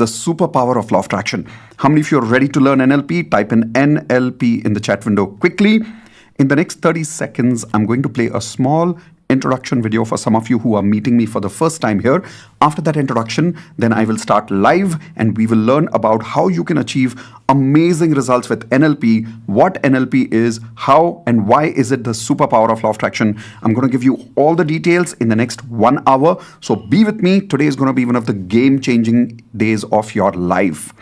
the superpower of law of attraction. How many of you are ready to learn NLP? Type in NLP in the chat window quickly. In the next 30 seconds, I'm going to play a small introduction video for some of you who are meeting me for the first time here. After that introduction, then I will start live and we will learn about how you can achieve amazing results with NLP, what NLP is, how and why is it the superpower of law of attraction. I'm going to give you all the details in the next 1 hour. So be with me. Today is going to be one of the game-changing days of your life.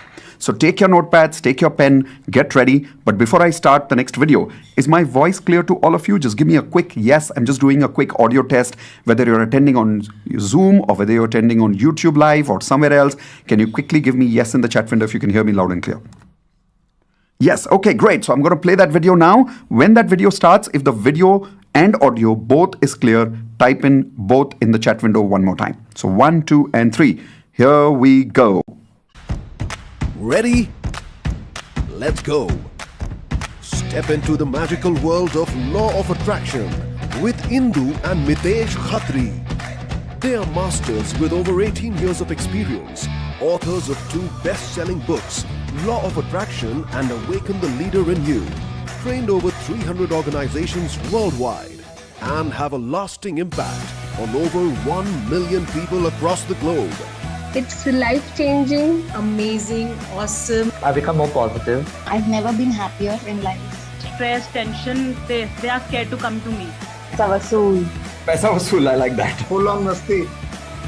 So take your notepads, take your pen, get ready. But before I start the next video, is my voice clear to all of you? Just give me a quick yes. I'm just doing a quick audio test. Whether you're attending on Zoom or whether you're attending on YouTube Live or somewhere else, can you quickly give me yes in the chat window if you can hear me loud and clear? Yes, okay, great. So I'm going to play that video now. When that video starts, if the video and audio both is clear, type in both in the chat window one more time. So 1, 2, and 3. Here we go. Ready? Let's go. Step into the magical world of law of attraction with Indu and Mitesh Khatri. They are masters with over 18 years of experience, authors of 2 best-selling books, Law of Attraction and Awaken the Leader in You, trained over 300 organizations worldwide, and have a lasting impact on over 1 million people across the globe. It's life-changing, amazing, awesome. I've become more positive. I've never been happier in life. Stress, tension, they are scared to come to me. Paisa vasool, I like that. Full on masti.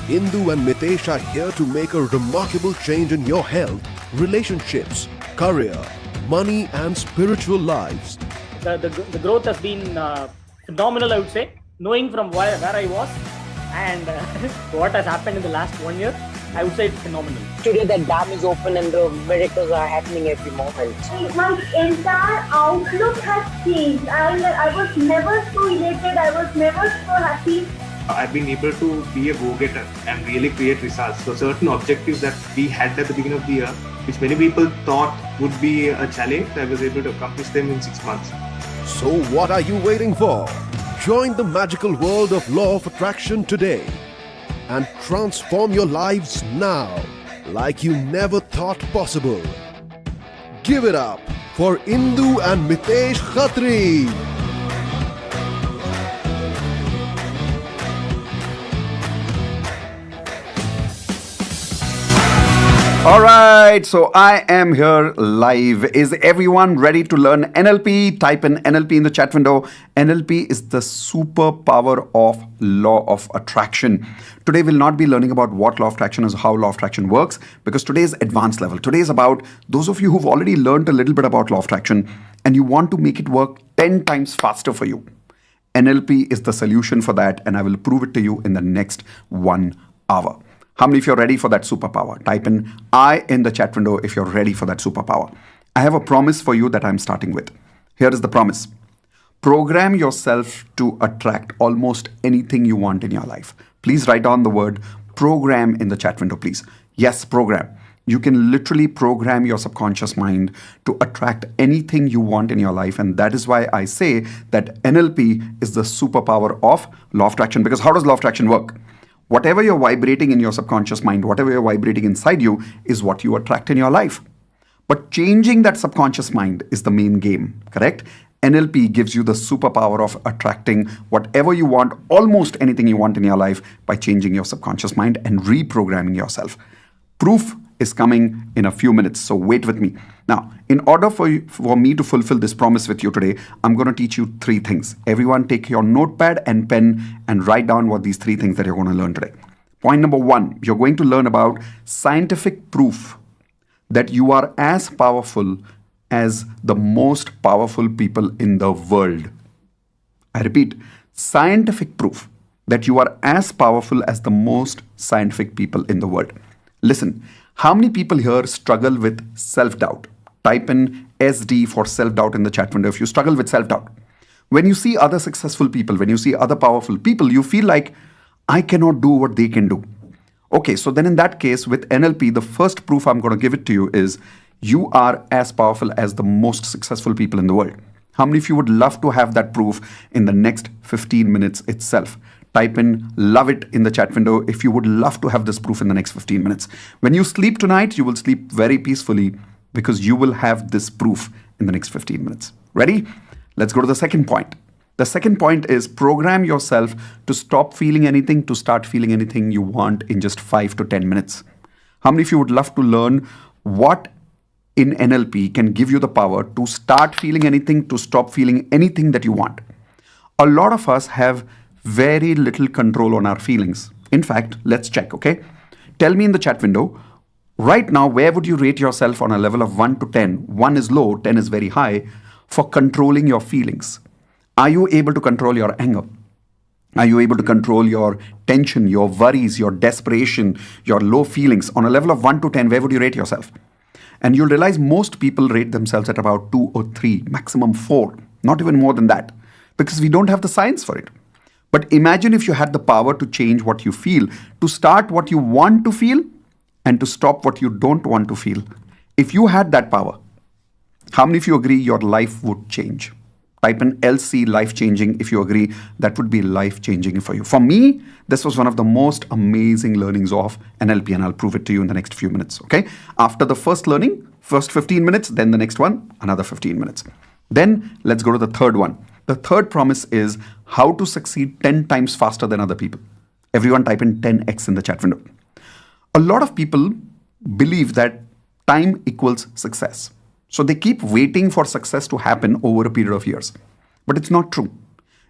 Indu and Mitesh are here to make a remarkable change in your health, relationships, career, money and spiritual lives. The growth has been phenomenal, I would say. Knowing from where I was and what has happened in the last 1 year, I would say it's phenomenal. Today the dam is open and the miracles are happening every moment. My entire outlook has changed. I was never so elated, I was never so happy. I've been able to be a go-getter and really create results. So certain objectives that we had at the beginning of the year, which many people thought would be a challenge, I was able to accomplish them in 6 months. So what are you waiting for? Join the magical world of law of attraction today and transform your lives now like you never thought possible. Give it up for Indu and Mitesh Khatri. All right, so I am here live. Is everyone ready to learn NLP? Type in NLP in the chat window. NLP is the superpower of law of attraction. Today we'll not be learning about what law of attraction is, how law of attraction works, because today is advanced level. Today is about those of you who've already learned a little bit about law of attraction and you want to make it work 10 times faster for you. NLP is the solution for that, and I will prove it to you in the next 1 hour. How many of you are ready for that superpower? Type in I in the chat window if you're ready for that superpower. I have a promise for you that I'm starting with. Here is the promise. Program yourself to attract almost anything you want in your life. Please write down the word program in the chat window, please. Yes, program. You can literally program your subconscious mind to attract anything you want in your life. And that is why I say that NLP is the superpower of law of attraction. Because how does law of attraction work? Whatever you're vibrating in your subconscious mind, whatever you're vibrating inside you is what you attract in your life. But changing that subconscious mind is the main game, correct? NLP gives you the superpower of attracting whatever you want, almost anything you want in your life by changing your subconscious mind and reprogramming yourself. Proof is coming in a few minutes, so wait with me. Now, in order for me to fulfill this promise with you today, I'm going to teach you 3 things. Everyone take your notepad and pen and write down what these 3 things that you're going to learn today. Point number 1, you're going to learn about scientific proof that you are as powerful as the most powerful people in the world. I repeat, scientific proof that you are as powerful as the most scientific people in the world. Listen, how many people here struggle with self-doubt? Type in SD for self-doubt in the chat window if you struggle with self-doubt. When you see other successful people, when you see other powerful people, you feel like, I cannot do what they can do. Okay, so then in that case, with NLP, the first proof I'm going to give it to you is you are as powerful as the most successful people in the world. How many of you would love to have that proof in the next 15 minutes itself? Type in love it in the chat window if you would love to have this proof in the next 15 minutes. When you sleep tonight, you will sleep very peacefully because you will have this proof in the next 15 minutes. Ready? Let's go to the second point. The second point is program yourself to stop feeling anything, to start feeling anything you want in just 5 to 10 minutes. How many of you would love to learn what in NLP can give you the power to start feeling anything, to stop feeling anything that you want? A lot of us have very little control on our feelings. In fact, let's check, okay? Tell me in the chat window, right now, where would you rate yourself on a level of 1 to 10? 1 is low, 10 is very high for controlling your feelings. Are you able to control your anger? Are you able to control your tension, your worries, your desperation, your low feelings? On a level of 1 to 10, where would you rate yourself? And you'll realize most people rate themselves at about 2 or 3, maximum 4, not even more than that, because we don't have the science for it. But imagine if you had the power to change what you feel, to start what you want to feel, and to stop what you don't want to feel. If you had that power, how many of you agree your life would change? Type in LC, life-changing, if you agree that would be life-changing for you. For me, this was one of the most amazing learnings of NLP, and I'll prove it to you in the next few minutes, okay? After the first learning, first 15 minutes, then the next one, another 15 minutes. Then let's go to the third one. The third promise is how to succeed 10 times faster than other people. Everyone type in 10x in the chat window. A lot of people believe that time equals success. So they keep waiting for success to happen over a period of years. But it's not true.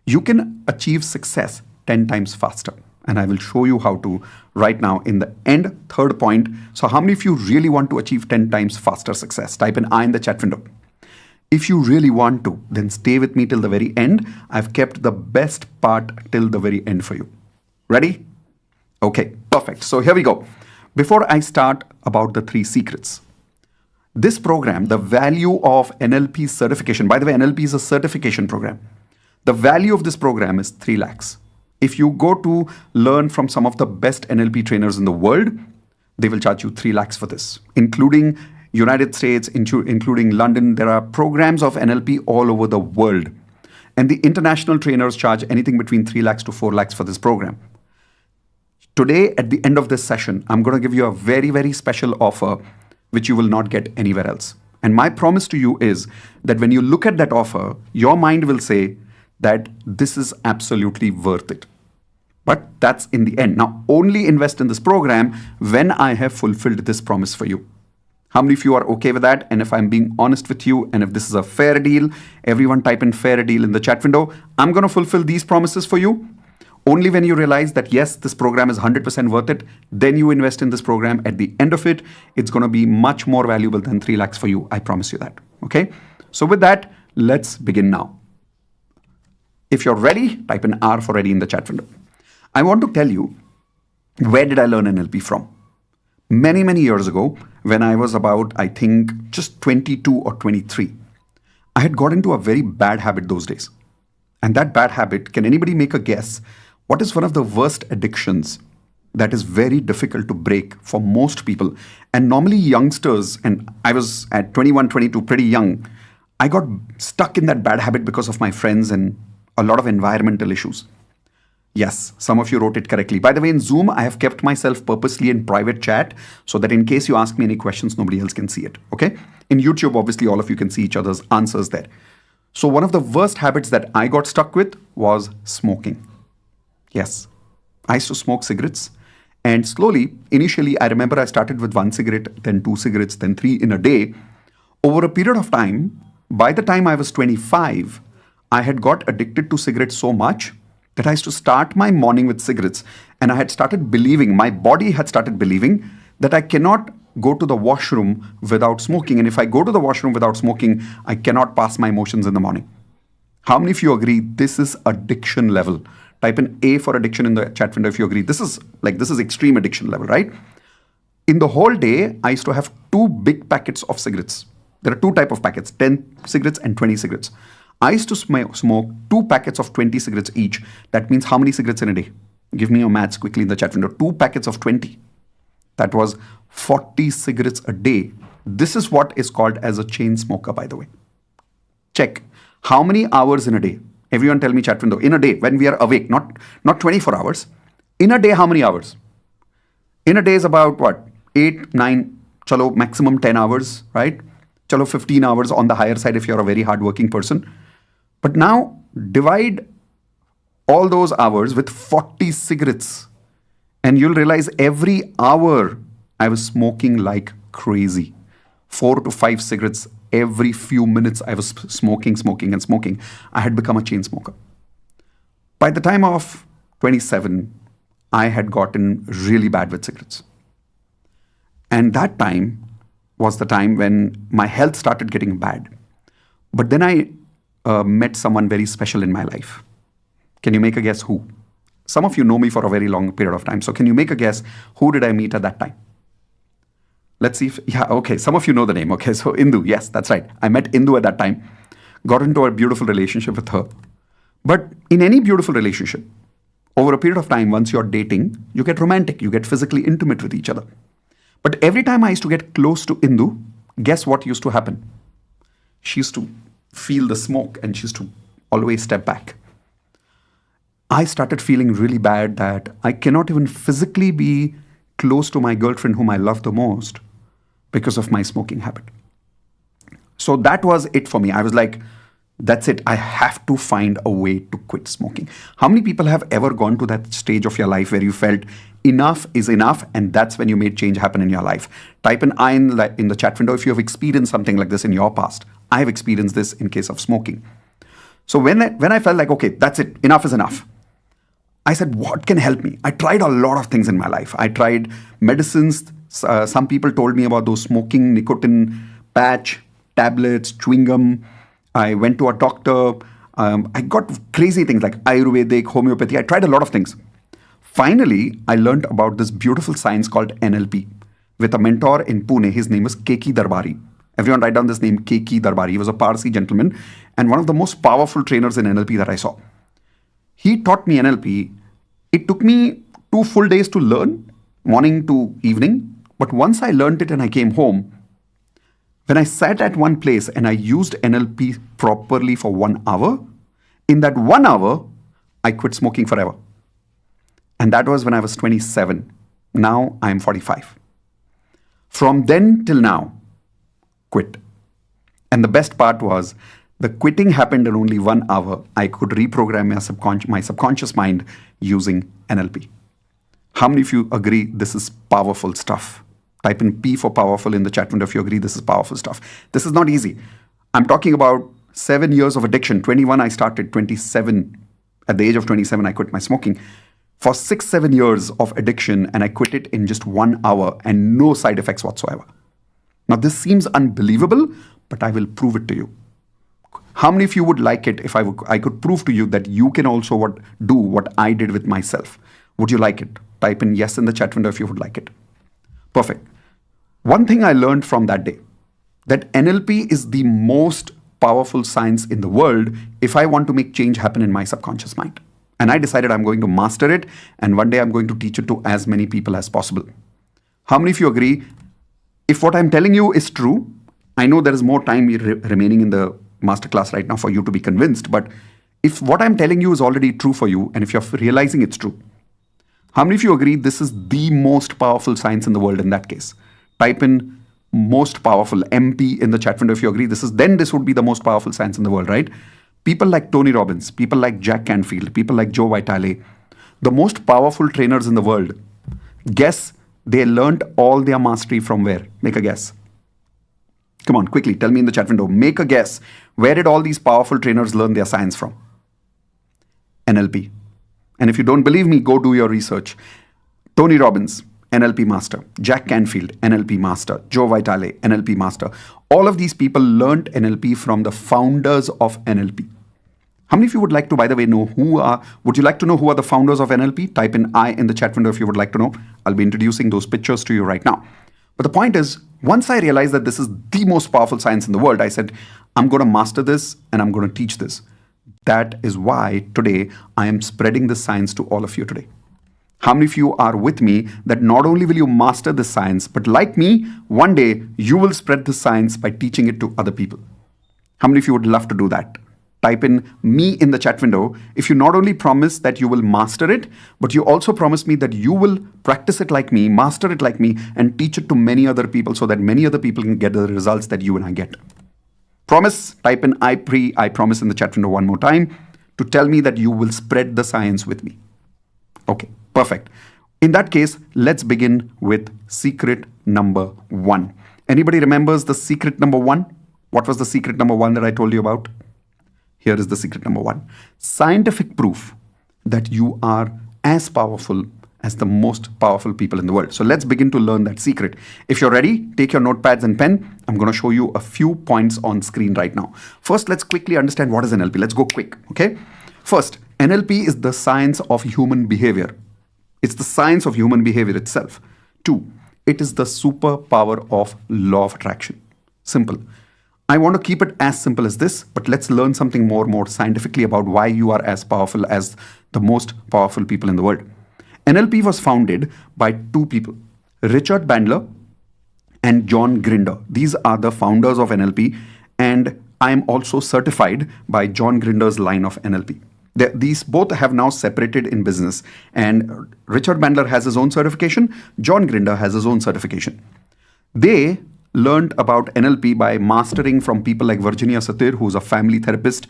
You can achieve success 10 times faster. And I will show you how to right now in the end, third point. So how many of you really want to achieve 10 times faster success? Type in I in the chat window. If you really want to, then stay with me till the very end. I've kept the best part till the very end for you. Ready? Okay, perfect. So here we go. Before I start about the 3 secrets, this program, the value of NLP certification, by the way, NLP is a certification program. The value of this program is 3 lakhs. If you go to learn from some of the best NLP trainers in the world, they will charge you 3 lakhs for this, including United States, including London. There are programs of NLP all over the world. And the international trainers charge anything between 3 lakhs to 4 lakhs for this program. Today, at the end of this session, I'm going to give you a very, very special offer, which you will not get anywhere else. And my promise to you is that when you look at that offer, your mind will say that this is absolutely worth it. But that's in the end. Now, only invest in this program when I have fulfilled this promise for you. How many of you are okay with that? And if I'm being honest with you, and if this is a fair deal, everyone type in fair deal in the chat window. I'm going to fulfill these promises for you. Only when you realize that, yes, this program is 100% worth it, then you invest in this program. At the end of it, it's going to be much more valuable than 3 lakhs for you. I promise you that. Okay? So with that, let's begin now. If you're ready, type in R for ready in the chat window. I want to tell you, where did I learn NLP from? Many, many years ago, when I was about, I think, just 22 or 23, I had got into a very bad habit those days. And that bad habit, can anybody make a guess? What is one of the worst addictions that is very difficult to break for most people? And normally youngsters, and I was at 21, 22, pretty young, I got stuck in that bad habit because of my friends and a lot of environmental issues. Yes, some of you wrote it correctly. By the way, in Zoom, I have kept myself purposely in private chat so that in case you ask me any questions, nobody else can see it. Okay? In YouTube, obviously, all of you can see each other's answers there. So one of the worst habits that I got stuck with was smoking. Yes, I used to smoke cigarettes. And slowly, initially, I remember I started with 1 cigarette, then 2 cigarettes, then 3 in a day. Over a period of time, by the time I was 25, I had got addicted to cigarettes so much that I used to start my morning with cigarettes. And I had started believing, my body had started believing that I cannot go to the washroom without smoking. And if I go to the washroom without smoking, I cannot pass my motions in the morning. How many of you agree this is addiction level? Type in A for addiction in the chat window if you agree. This is extreme addiction level, right? In the whole day, I used to have 2 big packets of cigarettes. There are 2 types of packets, 10 cigarettes and 20 cigarettes. I used to smoke 2 packets of 20 cigarettes each. That means how many cigarettes in a day? Give me your maths quickly in the chat window. 2 packets of 20. That was 40 cigarettes a day. This is what is called as a chain smoker, by the way. Check. How many hours in a day? Everyone tell me, chat window, in a day, when we are awake, not 24 hours. In a day, how many hours? In a day is about what? 8, 9, chalo, maximum 10 hours, right? Chalo, 15 hours on the higher side if you're a very hardworking person. But now divide all those hours with 40 cigarettes and you'll realize every hour I was smoking like crazy. 4 to 5 cigarettes every few minutes I was smoking. I had become a chain smoker. By the time of 27, I had gotten really bad with cigarettes. And that time was the time when my health started getting bad. But then I met someone very special in my life. Can you make a guess who? Some of you know me for a very long period of time. So can you make a guess who did I meet at that time? Let's see if, yeah, okay. Some of you know the name. Okay, so Indu, yes, that's right. I met Indu at that time. Got into a beautiful relationship with her. But in any beautiful relationship, over a period of time, once you're dating, you get romantic, you get physically intimate with each other. But every time I used to get close to Indu, guess what used to happen? She used to feel the smoke and she used to always step back. I started feeling really bad that I cannot even physically be close to my girlfriend whom I love the most because of my smoking habit. So that was it for me. I was like, that's it. I have to find a way to quit smoking. How many people have ever gone to that stage of your life where you felt enough is enough and that's when you made change happen in your life? Type an I in the chat window if you have experienced something like this in your past. I have experienced this in case of smoking. So when I felt like, okay, that's it, enough is enough, I said, what can help me? I tried a lot of things in my life. I tried medicines. Some people told me about those smoking nicotine patch, tablets, chewing gum. I went to a doctor. I got crazy things like Ayurvedic, homeopathy. I tried a lot of things. Finally, I learned about this beautiful science called NLP with a mentor in Pune. His name was Keki Darbari. Everyone write down this name, Keki Darbari. He was a Parsi gentleman and one of the most powerful trainers in NLP that I saw. He taught me NLP. It took me 2 full days to learn, morning to evening. But once I learned it and I came home, when I sat at one place and I used NLP properly for 1 hour, in that 1 hour, I quit smoking forever. And that was when I was 27. Now I'm 45. From then till now, quit. And the best part was, the quitting happened in only 1 hour. I could reprogram my subconscious mind using NLP. How many of you agree this is powerful stuff? Type in P for powerful in the chat window if you agree this is powerful stuff. This is not easy. I'm talking about 7 years of addiction. 21 I started, 27. At the age of 27, I quit my smoking. For 6-7 years of addiction and I quit it in just 1 hour and no side effects whatsoever. Now this seems unbelievable, but I will prove it to you. How many of you would like it if I could prove to you that you can also do what I did with myself? Would you like it? Type in yes in the chat window if you would like it. Perfect. One thing I learned from that day, that NLP is the most powerful science in the world if I want to make change happen in my subconscious mind. And I decided I'm going to master it and one day I'm going to teach it to as many people as possible. How many of you agree? If what I'm telling you is true, I know there is more time remaining in the masterclass right now for you to be convinced, but if what I'm telling you is already true for you and if you're realizing it's true, how many of you agree this is the most powerful science in the world in that case? Type in most powerful, MP, in the chat window if you agree this would be the most powerful science in the world, right? People like Tony Robbins, people like Jack Canfield, people like Joe Vitale, the most powerful trainers in the world. Guess they learned all their mastery from where? Make a guess. Come on, quickly, tell me in the chat window. Make a guess. Where did all these powerful trainers learn their science from? NLP. And if you don't believe me, go do your research. Tony Robbins, NLP master. Jack Canfield, NLP master. Joe Vitale, NLP master. All of these people learned NLP from the founders of NLP. How many of you would like to, by the way, would you like to know who are the founders of NLP? Type in I in the chat window if you would like to know. I'll be introducing those pictures to you right now. But the point is, once I realized that this is the most powerful science in the world, I said, I'm going to master this and I'm going to teach this. That is why today I am spreading this science to all of you today. How many of you are with me that not only will you master this science, but like me, one day you will spread this science by teaching it to other people? How many of you would love to do that? type in me in the chat window if you not only promise that you will master it, but you also promise me that you will practice it like me, master it like me, and teach it to many other people so that many other people can get the results that you and I get. Promise, type in I promise in the chat window one more time to tell me that you will spread the science with me. Okay, perfect. In that case, let's begin with secret number 1. Anybody remembers the secret number 1? What was the secret number 1 that I told you about? Here is the secret number 1. Scientific proof that you are as powerful as the most powerful people in the world. So let's begin to learn that secret. If you're ready, take your notepads and pen. I'm going to show you a few points on screen right now. First, let's quickly understand what is NLP. Let's go quick, okay? First, NLP is the science of human behavior. It's the science of human behavior itself. 2, it is the superpower of law of attraction. Simple. I want to keep it as simple as this, but let's learn something more scientifically about why you are as powerful as the most powerful people in the world. NLP was founded by 2 people, Richard Bandler and John Grinder. These are the founders of NLP, and I am also certified by John Grinder's line of NLP. These both have now separated in business, and Richard Bandler has his own certification, John Grinder has his own certification. They learned about NLP by mastering from people like Virginia Satir, who's a family therapist,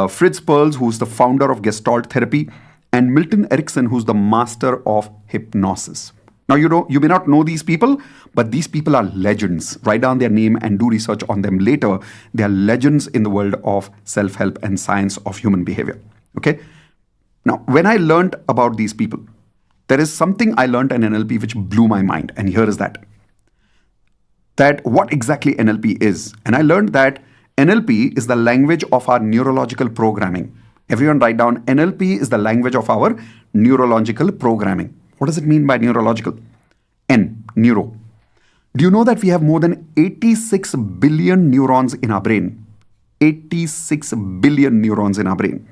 Fritz Perls, who's the founder of Gestalt therapy, and Milton Erickson, who's the master of hypnosis. Now, you may not know these people, but these people are legends. Write down their name and do research on them later. They are legends in the world of self-help and science of human behavior. Okay. Now, when I learned about these people, there is something I learned in NLP which blew my mind. And here is that what exactly NLP is. And I learned that NLP is the language of our neurological programming. Everyone write down, NLP is the language of our neurological programming. What does it mean by neurological? N, neuro. Do you know that we have more than 86 billion neurons in our brain? 86 billion neurons in our brain,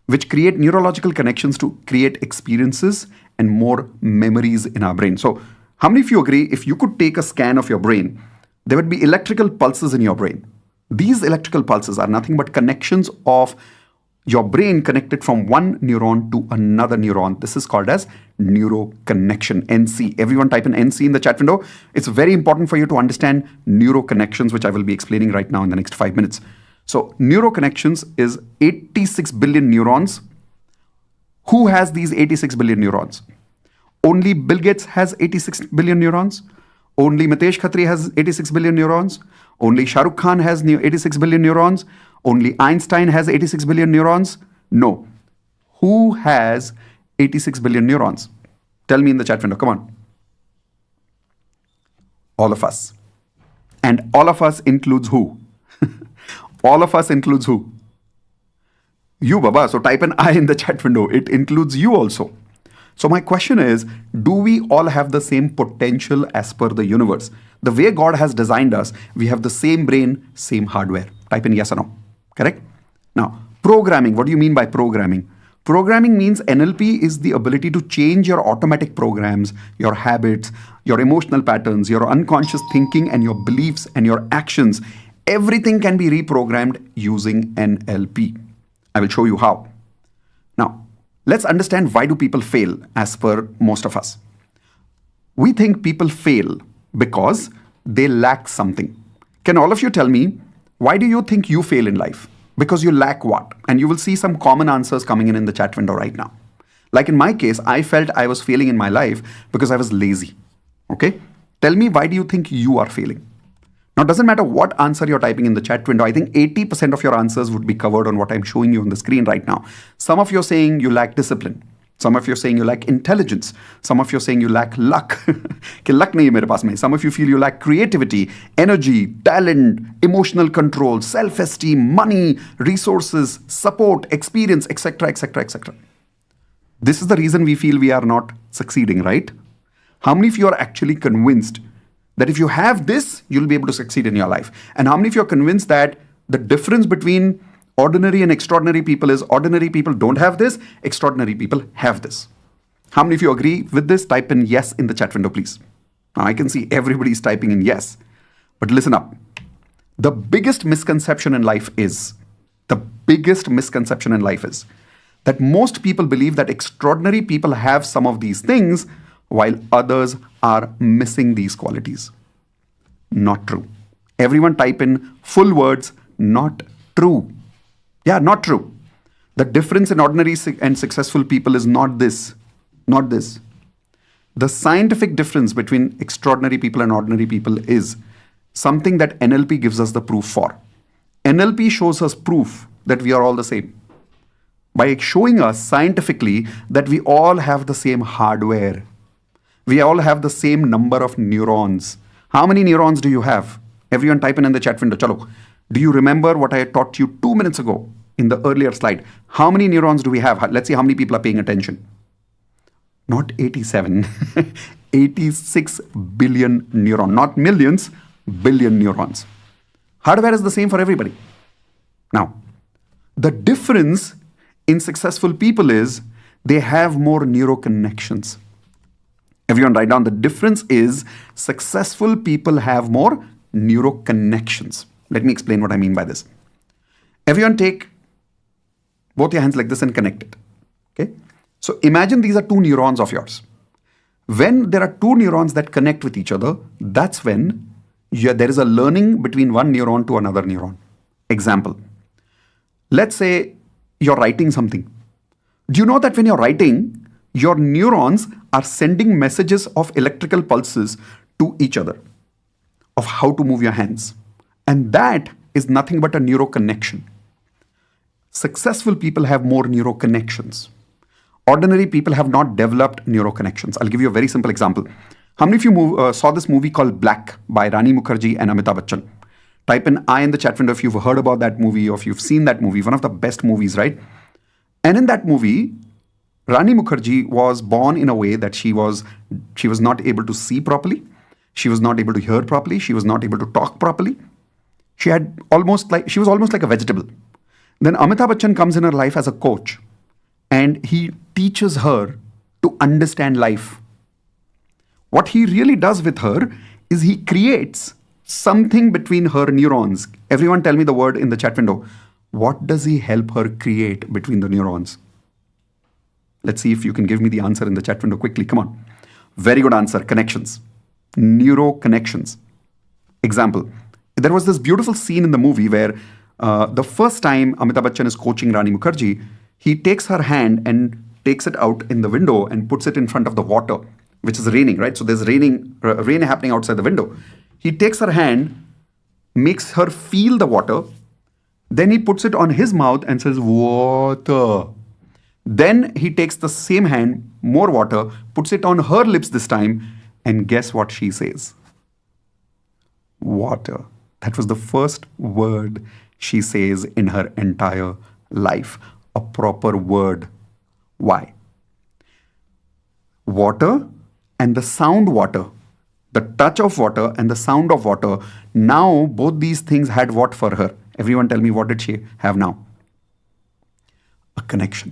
which create neurological connections to create experiences and more memories in our brain. So how many of you agree if you could take a scan of your brain, there would be electrical pulses in your brain? These electrical pulses are nothing but connections of your brain connected from one neuron to another neuron. This is called as neuroconnection, NC. Everyone type in NC in the chat window. It's very important for you to understand neuroconnections, which I will be explaining right now in the next 5 minutes. So neuroconnections is 86 billion neurons. Who has these 86 billion neurons? Only Bill Gates has 86 billion neurons. Only Mitesh Khatri has 86 billion neurons. Only Shah Rukh Khan has 86 billion neurons. Only Einstein has 86 billion neurons. No. Who has 86 billion neurons? Tell me in the chat window. Come on. All of us. And all of us includes who? All of us includes who? You, Baba. So type an I in the chat window. It includes you also. So my question is, do we all have the same potential as per the universe? The way God has designed us, we have the same brain, same hardware. Type in yes or no. Correct? Now, programming. What do you mean by programming? Programming means NLP is the ability to change your automatic programs, your habits, your emotional patterns, your unconscious thinking and your beliefs and your actions. Everything can be reprogrammed using NLP. I will show you how. Now, let's understand why do people fail as per most of us. We think people fail because they lack something. Can all of you tell me, why do you think you fail in life? Because you lack what? And you will see some common answers coming in the chat window right now. Like in my case, I felt I was failing in my life because I was lazy. Okay? Tell me, why do you think you are failing? Now, it doesn't matter what answer you're typing in the chat window. I think 80% of your answers would be covered on what I'm showing you on the screen right now. Some of you are saying you lack discipline. Some of you are saying you lack intelligence. Some of you are saying you lack luck. Luck nahi hai mere paas mein. Some of you feel you lack creativity, energy, talent, emotional control, self-esteem, money, resources, support, experience, etc., etc., etc. This is the reason we feel we are not succeeding, right? How many of you are actually convinced that if you have this, you'll be able to succeed in your life? And how many of you are convinced that the difference between ordinary and extraordinary people is ordinary people don't have this, extraordinary people have this? How many of you agree with this? Type in yes in the chat window, please. Now I can see everybody's typing in yes. But listen up. The biggest misconception in life is, the biggest misconception in life is that most people believe that extraordinary people have some of these things while others are missing these qualities. Not true. Everyone type in full words, not true. Yeah, not true. The difference in ordinary and successful people is not this. Not this. The scientific difference between extraordinary people and ordinary people is something that NLP gives us the proof for. NLP shows us proof that we are all the same by showing us scientifically that we all have the same hardware. We all have the same number of neurons. How many neurons do you have? Everyone type in the chat window. Chalo. Do you remember what I taught you 2 minutes ago in the earlier slide? How many neurons do we have? Let's see how many people are paying attention. Not 87, 86 billion neurons. Not millions, billion neurons. Hardware is the same for everybody. Now, the difference in successful people is they have more neuroconnections. Everyone write down, the difference is successful people have more neuroconnections. Let me explain what I mean by this. Everyone take both your hands like this and connect it. Okay? So imagine these are two neurons of yours. When there are two neurons that connect with each other, that's when there is a learning between one neuron to another neuron. Example. Let's say you're writing something. Do you know that when you're writing, your neurons are sending messages of electrical pulses to each other of how to move your hands? And that is nothing but a neuroconnection. Successful people have more neuroconnections. Ordinary people have not developed neuroconnections. I'll give you a very simple example. How many of you saw this movie called Black by Rani Mukherjee and Amitabh Bachchan? Type in I in the chat window if you've heard about that movie or if you've seen that movie. One of the best movies, right? And in that movie, Rani Mukherjee was born in a way that she was not able to see properly. She was not able to hear properly. She was not able to talk properly. She was almost like a vegetable. Then Amitabh Bachchan comes in her life as a coach and he teaches her to understand life. What he really does with her is he creates something between her neurons. Everyone tell me the word in the chat window. What does he help her create between the neurons? Let's see if you can give me the answer in the chat window quickly. Come on. Very good answer. Connections. Neuroconnections. Example. There was this beautiful scene in the movie where the first time Amitabh Bachchan is coaching Rani Mukherjee, he takes her hand and takes it out in the window and puts it in front of the water, which is raining, right? So there's rain happening outside the window. He takes her hand, makes her feel the water, then he puts it on his mouth and says, water. Then he takes the same hand, more water, puts it on her lips this time, and guess what she says? Water. That was the first word she says in her entire life. A proper word. Why? Water and the sound water, the touch of water and the sound of water, now both these things had what for her? Everyone tell me, what did she have now? A connection.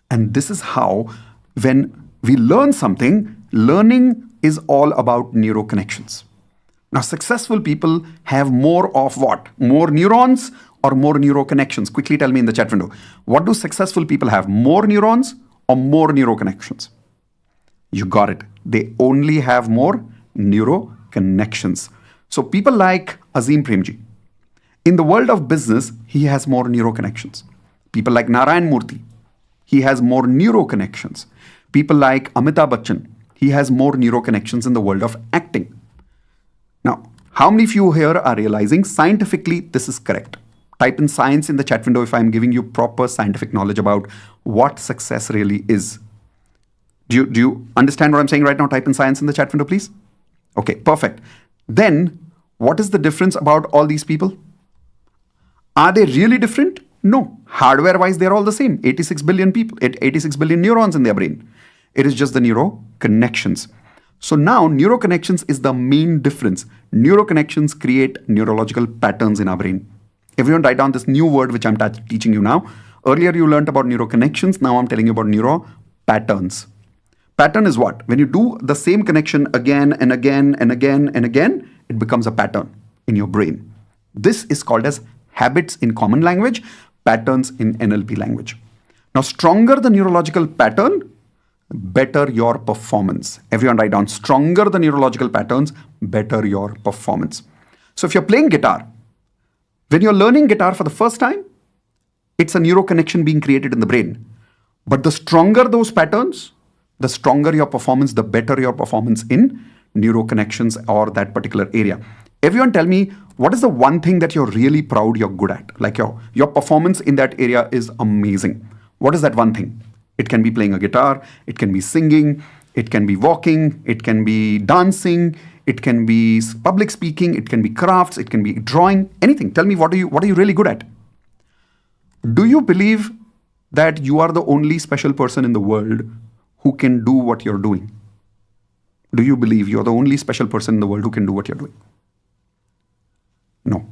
And this is how, when we learn something, learning is all about neuroconnections. Now, successful people have more of what? More neurons or more neuroconnections? Quickly tell me in the chat window. What do successful people have? More neurons or more neuroconnections? You got it. They only have more neuroconnections. So people like Azim Premji. In the world of business, he has more neuroconnections. People like Narayan Murthy. He has more neuroconnections. People like Amitabh Bachchan. He has more neuroconnections in the world of acting. Now, how many of you here are realizing scientifically this is correct? Type in science in the chat window if I'm giving you proper scientific knowledge about what success really is. Do you understand what I'm saying right now? Type in science in the chat window, please. Okay, perfect. Then, what is the difference about all these people? Are they really different? No. Hardware-wise, they're all the same. 86 billion people, 86 billion neurons in their brain. It is just the neuroconnections. So now, neuroconnections is the main difference. Neuroconnections create neurological patterns in our brain. Everyone write down this new word which I'm teaching you now. Earlier you learned about neuroconnections. Now I'm telling you about neuropatterns. Pattern is what? When you do the same connection again and again and again and again, it becomes a pattern in your brain. This is called as habits in common language. patterns in NLP language. Now, stronger the neurological pattern, better your performance. Everyone write down, stronger the neurological patterns, better your performance. So if you're playing guitar, when you're learning guitar for the first time, it's a neuroconnection being created in the brain. But the stronger those patterns, the stronger your performance, the better your performance in neuroconnections or that particular area. Everyone tell me, what is the one thing that you're really proud you're good at? Like your performance in that area is amazing. What is that one thing? It can be playing a guitar, it can be singing, it can be walking, it can be dancing, it can be public speaking, it can be crafts, it can be drawing, anything. Tell me, what are you really good at? Do you believe that you are the only special person in the world who can do what you're doing? Do you believe you're the only special person in the world who can do what you're doing? No.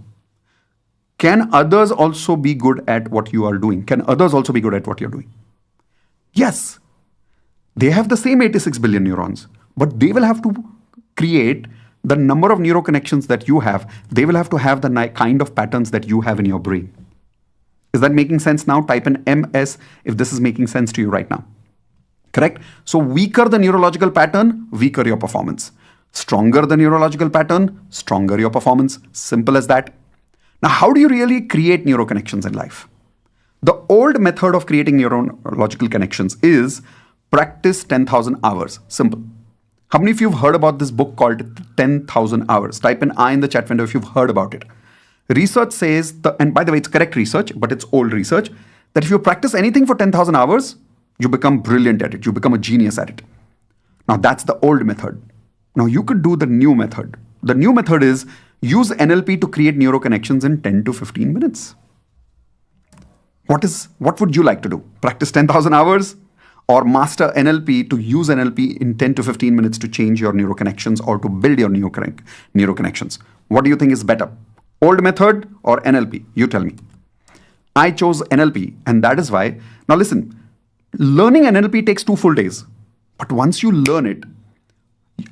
Can others also be good at what you are doing? Can others also be good at what you're doing? Yes. They have the same 86 billion neurons, but they will have to create the number of neuroconnections that you have. They will have to have the kind of patterns that you have in your brain. Is that making sense now? Type in MS if this is making sense to you right now. Correct? So weaker the neurological pattern, weaker your performance. Stronger the neurological pattern, stronger your performance. Simple as that. Now, how do you really create neuroconnections in life? The old method of creating neurological connections is practice 10,000 hours. Simple. How many of you have heard about this book called 10,000 Hours? Type in I in the chat window if you've heard about it. Research says, and by the way, it's correct research, but it's old research, that if you practice anything for 10,000 hours, you become brilliant at it. You become a genius at it. Now, that's the old method. Now, you could do the new method. The new method is use NLP to create neuroconnections in 10 to 15 minutes. What would you like to do? Practice 10,000 hours or master NLP to use NLP in 10 to 15 minutes to change your neuroconnections or to build your neuroconnections? What do you think is better? Old method or NLP? You tell me. I chose NLP, and that is why. Now listen, learning NLP takes 2 full days. But once you learn it,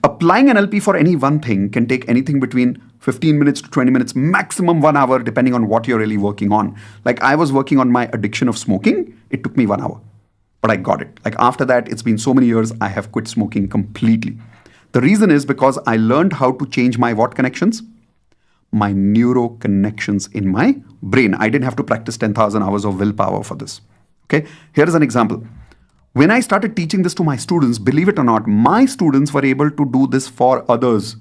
applying NLP for any one thing can take anything between 15 minutes to 20 minutes, maximum 1 hour, depending on what you're really working on. Like I was working on my addiction of smoking. It took me 1 hour, but I got it. Like after that, it's been so many years, I have quit smoking completely. The reason is because I learned how to change my what connections? My neuro connections in my brain. I didn't have to practice 10,000 hours of willpower for this. Okay, here is an example. When I started teaching this to my students, believe it or not, my students were able to do this for others.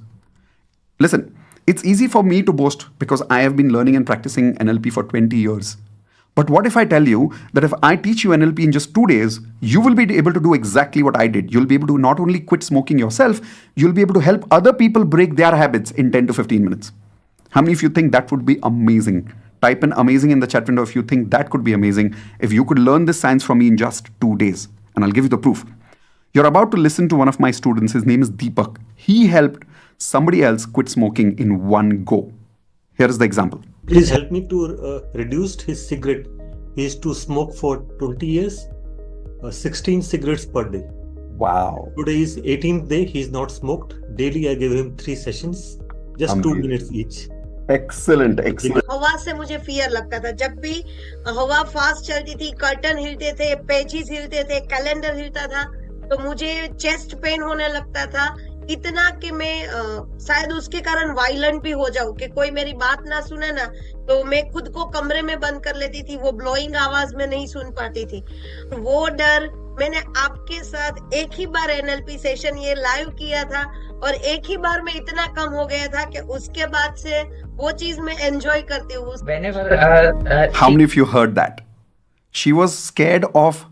Listen, it's easy for me to boast because I have been learning and practicing NLP for 20 years. But what if I tell you that if I teach you NLP in just 2 days, you will be able to do exactly what I did. You'll be able to not only quit smoking yourself, you'll be able to help other people break their habits in 10 to 15 minutes. How many of you think that would be amazing? Type in amazing in the chat window if you think that could be amazing. If you could learn this science from me in just 2 days. And I'll give you the proof. You're about to listen to one of my students. His name is Deepak. He helped somebody else quit smoking in one go. Here is the example. Please help me to reduce his cigarette. He used to smoke for 20 years, 16 cigarettes per day. Wow. Today is 18th day. He's not smoked. Daily I give him 3 sessions, just amazing. 2 minutes each. Excellent, excellent. हवा से मुझे fear लगता था. जब भी हवा fast चलती थी, कर्टन हिलते थे, पेजेस हिलते थे, कैलेंडर हिलता था, तो मुझे चेस्ट पेन होने लगता था. इतना कि मैं शायद उसके कारण वायलेंट भी हो जाऊं कि कोई मेरी बात ना सुने ना, तो मैं खुद को कमरे में बंद कर लेती थी. वो ब्लोइंग आवाज में नहीं सुन पाती थी. वो डर मैंने आपके साथ एक ही बार एनएलपी सेशन ये लाइव किया था और एक ही बार में इतना कम हो गया था कि उसके बाद से वो चीज मैं एंजॉय करती हूँ. How many of you heard that? She was scared of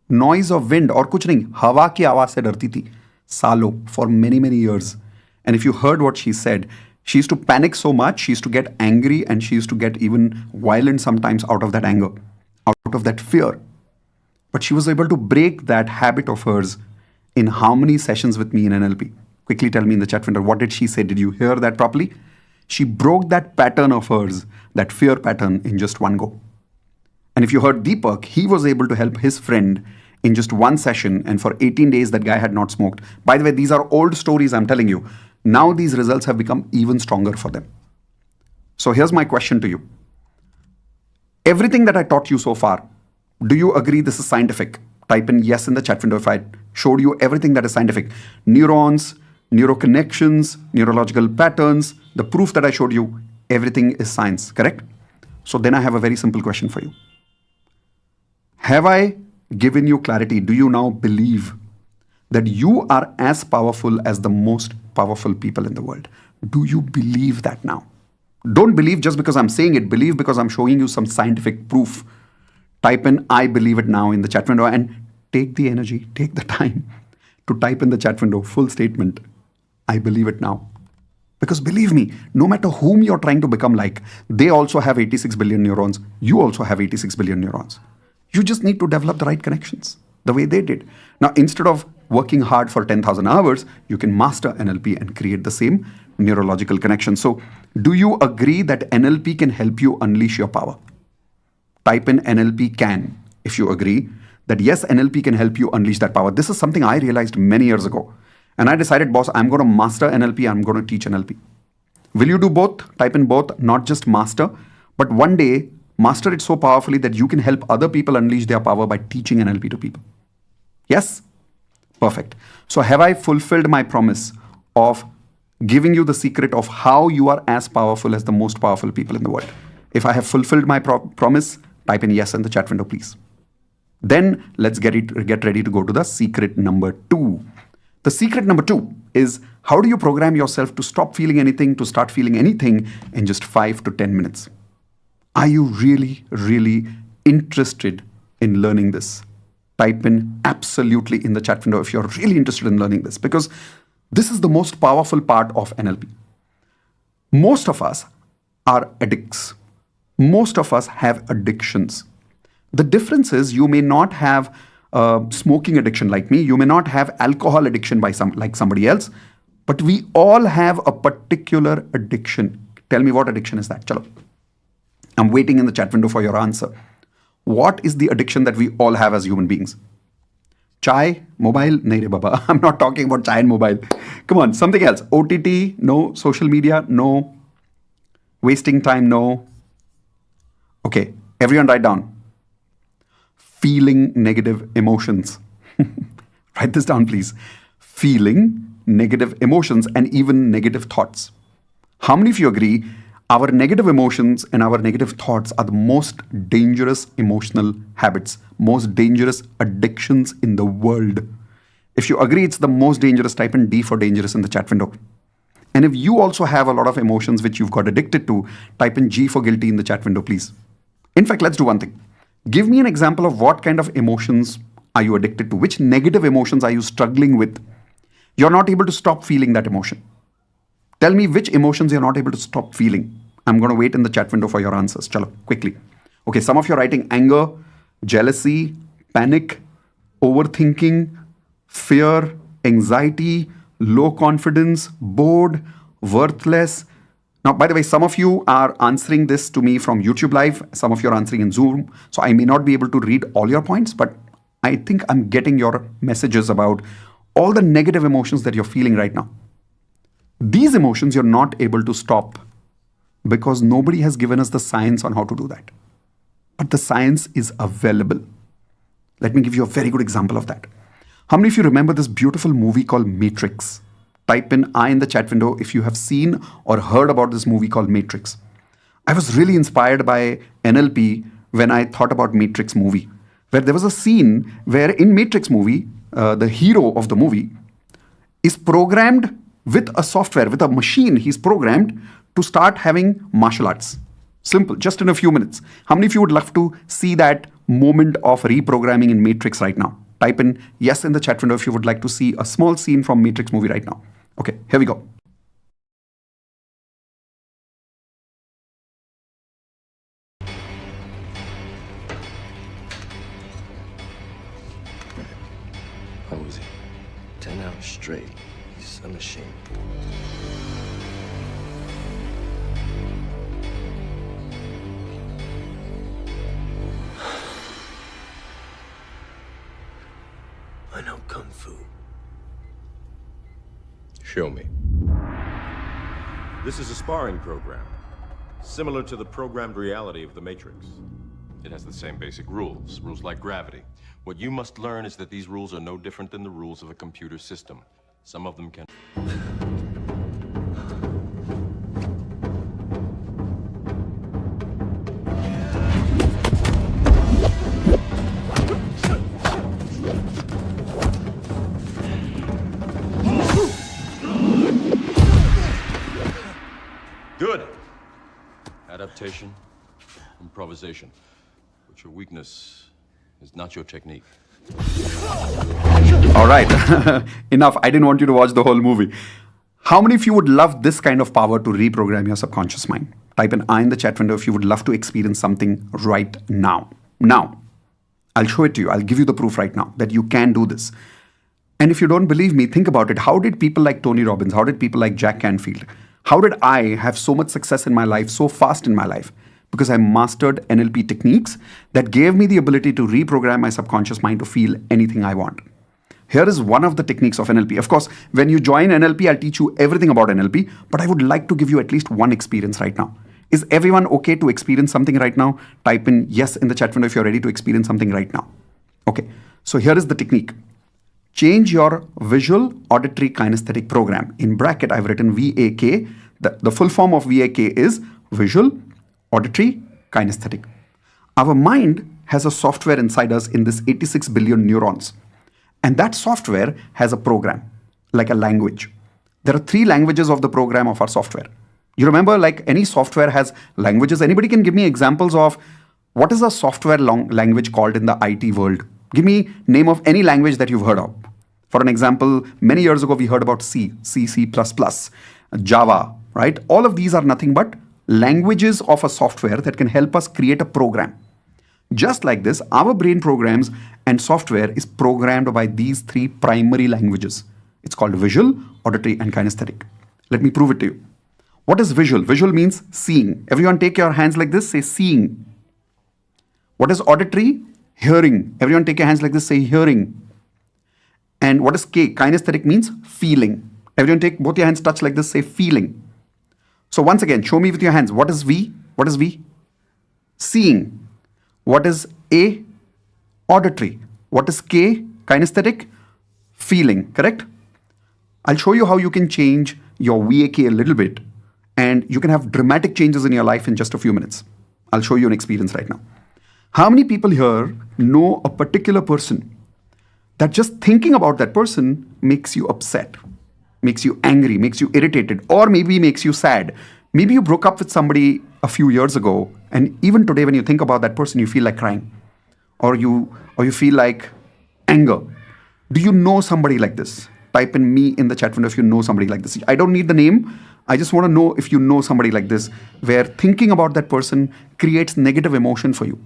noise of wind और कुछ नहीं, हवा की आवाज से डरती थी सालों, for many years. And if you heard what she said, she used to panic so much, she used to get angry and she used to get even violent sometimes out of that anger, out of that fear. But she was able to break that habit of hers in how many sessions with me in NLP? Quickly tell me in the chat window, what did she say? Did you hear that properly? She broke that pattern of hers, that fear pattern, in just one go. And if you heard Deepak, he was able to help his friend in just one session, and for 18 days that guy had not smoked. By the way, these are old stories I'm telling you. Now these results have become even stronger for them. So here's my question to you. Everything that I taught you so far, do you agree this is scientific? Type in yes in the chat window if I showed you everything that is scientific. Neurons, neuroconnections, neurological patterns, the proof that I showed you, everything is science, correct? So then I have a very simple question for you. Have I given you clarity? Do you now believe that you are as powerful as the most powerful people in the world? Do you believe that now? Don't believe just because I'm saying it. Believe because I'm showing you some scientific proof. Type in I believe it now in the chat window and take the energy, take the time to type in the chat window, full statement. I believe it now. Because believe me, no matter whom you're trying to become like, they also have 86 billion neurons. You also have 86 billion neurons. You just need to develop the right connections the way they did. Now, instead of working hard for 10,000 hours, you can master NLP and create the same neurological connection. So, do you agree that NLP can help you unleash your power? Type in NLP can if you agree that yes, NLP can help you unleash that power. This is something I realized many years ago. And I decided, boss, I'm going to master NLP, I'm going to teach NLP. Will you do both? Type in both, not just master, but one day master it so powerfully that you can help other people unleash their power by teaching NLP to people. Yes? Perfect. So have I fulfilled my promise of giving you the secret of how you are as powerful as the most powerful people in the world? If I have fulfilled my promise, type in yes in the chat window, please. Then let's get ready to go to the secret number 2. The secret number 2 is how do you program yourself to stop feeling anything, to start feeling anything in just 5 to 10 minutes? Are you really, really interested in learning this? Type in absolutely in the chat window if you're really interested in learning this, because this is the most powerful part of NLP. Most of us are addicts. Most of us have addictions. The difference is you may not have smoking addiction like me. You may not have alcohol addiction like somebody else, but we all have a particular addiction. Tell me what addiction is that? Chalo. I'm waiting in the chat window for your answer. What is the addiction that we all have as human beings? Chai, mobile? Nahi re baba. I'm not talking about chai and mobile. Come on, something else. OTT? No. Social media? No. Wasting time? No. Okay, everyone write down. Feeling negative emotions. Write this down, please. Feeling negative emotions and even negative thoughts. How many of you agree our negative emotions and our negative thoughts are the most dangerous emotional habits, most dangerous addictions in the world? If you agree it's the most dangerous, type in D for dangerous in the chat window. And if you also have a lot of emotions which you've got addicted to, type in G for guilty in the chat window, please. In fact, let's do one thing. Give me an example of what kind of emotions are you addicted to? Which negative emotions are you struggling with? You're not able to stop feeling that emotion. Tell me which emotions you're not able to stop feeling. I'm going to wait in the chat window for your answers. Chalo, quickly. Okay, some of you are writing anger, jealousy, panic, overthinking, fear, anxiety, low confidence, bored, worthless. Now, by the way, some of you are answering this to me from YouTube Live. Some of you are answering in Zoom. So I may not be able to read all your points, but I think I'm getting your messages about all the negative emotions that you're feeling right now. These emotions you're not able to stop because nobody has given us the science on how to do that. But the science is available. Let me give you a very good example of that. How many of you remember this beautiful movie called Matrix? Type in I in the chat window if you have seen or heard about this movie called Matrix. I was really inspired by NLP when I thought about Matrix movie, where there was a scene where in Matrix movie, the hero of the movie is programmed with a software, with a machine. He's programmed to start having martial arts. Simple, just in a few minutes. How many of you would love to see that moment of reprogramming in Matrix right now? Type in yes in the chat window if you would like to see a small scene from Matrix movie right now. Okay, here we go. How was he? 10 hours straight. He's a machine. I know Kung Fu. Show me. This is a sparring program, similar to the programmed reality of the Matrix. It has the same basic rules, rules like gravity. What you must learn is that these rules are no different than the rules of a computer system. Some of them can... Good. Adaptation, improvisation. But your weakness is not your technique. All right. Enough. I didn't want you to watch the whole movie. How many of you would love this kind of power to reprogram your subconscious mind? Type an I in the chat window if you would love to experience something right now. Now, I'll show it to you. I'll give you the proof right now that you can do this. And if you don't believe me, think about it. How did people like Tony Robbins, how did people like Jack Canfield, how did I have so much success in my life so fast in my life? Because I mastered NLP techniques that gave me the ability to reprogram my subconscious mind to feel anything I want. Here is one of the techniques of NLP. Of course, when you join NLP, I'll teach you everything about NLP, but I would like to give you at least one experience right now. Is everyone okay to experience something right now? Type in yes in the chat window if you're ready to experience something right now. Okay, so here is the technique. Change your visual auditory kinesthetic program. In bracket, I've written VAK. The full form of VAK is visual auditory kinesthetic. Our mind has a software inside us in this 86 billion neurons. And that software has a program, like a language. There are 3 languages of the program of our software. You remember, like any software has languages. Anybody can give me examples of what is a software language called in the IT world? Give me name of any language that you've heard of. For an example, many years ago, we heard about C, C++, Java, right? All of these are nothing but languages of a software that can help us create a program. Just like this, our brain programs and software is programmed by these 3 primary languages. It's called visual, auditory, and kinesthetic. Let me prove it to you. What is visual? Visual means seeing. Everyone take your hands like this, say seeing. What is auditory? Hearing. Everyone take your hands like this, say hearing. And what is K? Kinesthetic means feeling. Everyone take both your hands, touch like this, say feeling. So once again, show me with your hands. What is V? What is V? Seeing. What is A? Auditory. What is K? Kinesthetic? Feeling. Correct? I'll show you how you can change your VAK a little bit and you can have dramatic changes in your life in just a few minutes. I'll show you an experience right now. How many people here know a particular person that just thinking about that person makes you upset, makes you angry, makes you irritated, or maybe makes you sad? Maybe you broke up with somebody a few years ago, and even today when you think about that person, you feel like crying, or you feel like anger. Do you know somebody like this? Type in me in the chat window if you know somebody like this. I don't need the name. I just want to know if you know somebody like this, where thinking about that person creates negative emotion for you.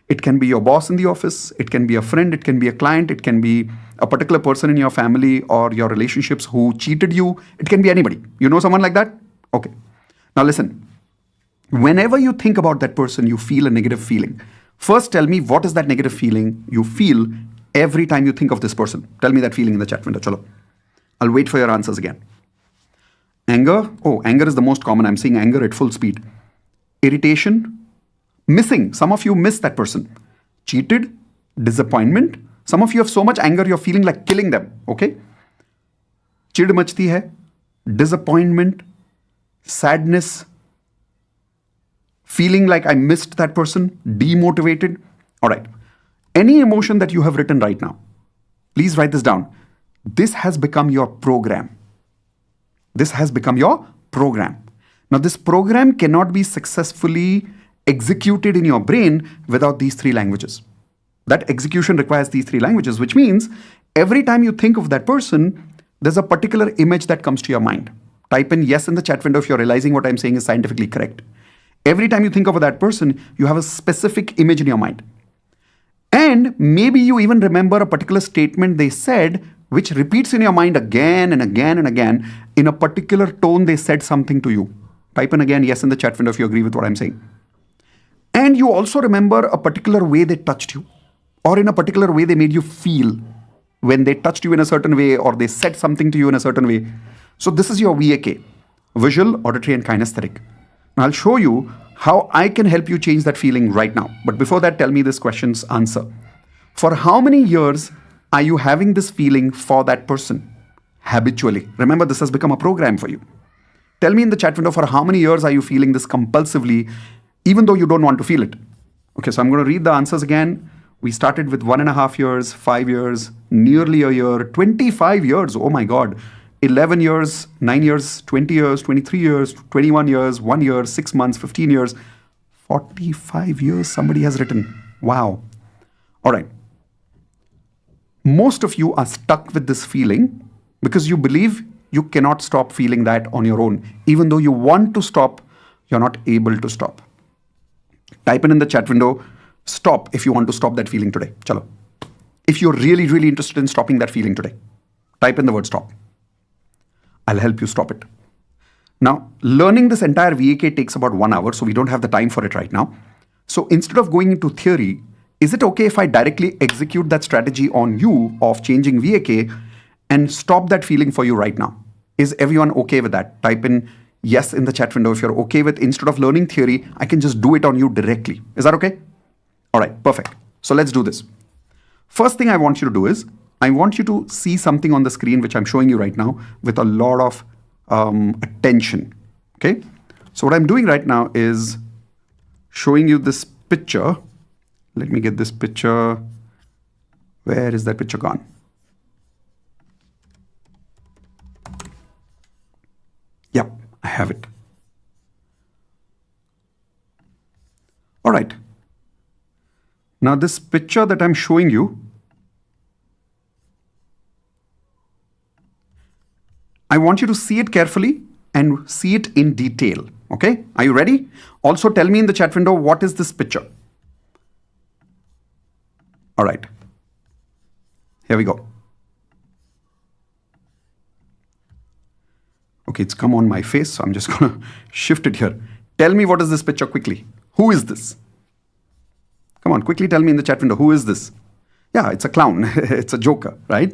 It can be your boss in the office, it can be a friend, it can be a client, it can be a particular person in your family or your relationships who cheated you. It can be anybody. You know someone like that? Okay. Now listen. Whenever you think about that person, you feel a negative feeling. First, tell me what is that negative feeling you feel every time you think of this person. Tell me that feeling in the chat window. Chalo. I'll wait for your answers again. Anger. Oh, anger is the most common. I'm seeing anger at full speed. Irritation. Missing. Some of you miss that person. Cheated. Disappointment. Some of you have so much anger, you're feeling like killing them. Okay? Chid machti hai. Disappointment. Sadness. Feeling like I missed that person. Demotivated. All right. Any emotion that you have written right now, please write this down. This has become your program. This has become your program. Now, this program cannot be successfully executed in your brain without these 3 languages. That execution requires these 3 languages, which means every time you think of that person, there's a particular image that comes to your mind. Type in yes in the chat window if you're realizing what I'm saying is scientifically correct. Every time you think of that person, you have a specific image in your mind. And maybe you even remember a particular statement they said, which repeats in your mind again and again and again. In a particular tone, they said something to you. Type in again yes in the chat window if you agree with what I'm saying. And you also remember a particular way they touched you, or in a particular way they made you feel when they touched you in a certain way, or they said something to you in a certain way. So this is your VAK, visual, auditory, and kinesthetic. Now I'll show you how I can help you change that feeling right now. But before that, tell me this question's answer. For how many years are you having this feeling for that person habitually? Remember, this has become a program for you. Tell me in the chat window, for how many years are you feeling this compulsively, even though you don't want to feel it? Okay, so I'm going to read the answers again. We started with 1.5 years, 5 years, nearly a year, 25 years. Oh my God. 11 years, 9 years, 20 years, 23 years, 21 years, 1 year, 6 months, 15 years, 45 years somebody has written. Wow. All right. Most of you are stuck with this feeling because you believe you cannot stop feeling that on your own. Even though you want to stop, you're not able to stop. Type in the chat window, stop if you want to stop that feeling today. Chalo. If you're really, really interested in stopping that feeling today, type in the word stop. I'll help you stop it. Now, learning this entire VAK takes about 1 hour, so we don't have the time for it right now. So instead of going into theory, is it okay if I directly execute that strategy on you of changing VAK and stop that feeling for you right now? Is everyone okay with that? Type in yes in the chat window if you're okay with, instead of learning theory, I can just do it on you directly. Is that okay? All right, perfect. So let's do this. First thing I want you to do is, I want you to see something on the screen which I'm showing you right now with a lot of attention. Okay? So what I'm doing right now is showing you this picture. Let me get this picture. Where is that picture gone? Yep, I have it. All right. Now this picture that I'm showing you, I want you to see it carefully and see it in detail. Okay? Are you ready? Also tell me in the chat window, what is this picture? All right. Here we go. Okay, it's come on my face, so I'm just going to shift it here. Tell me, what is this picture quickly? Who is this? Come on, quickly tell me in the chat window, who is this? Yeah, it's a clown. It's a joker, right?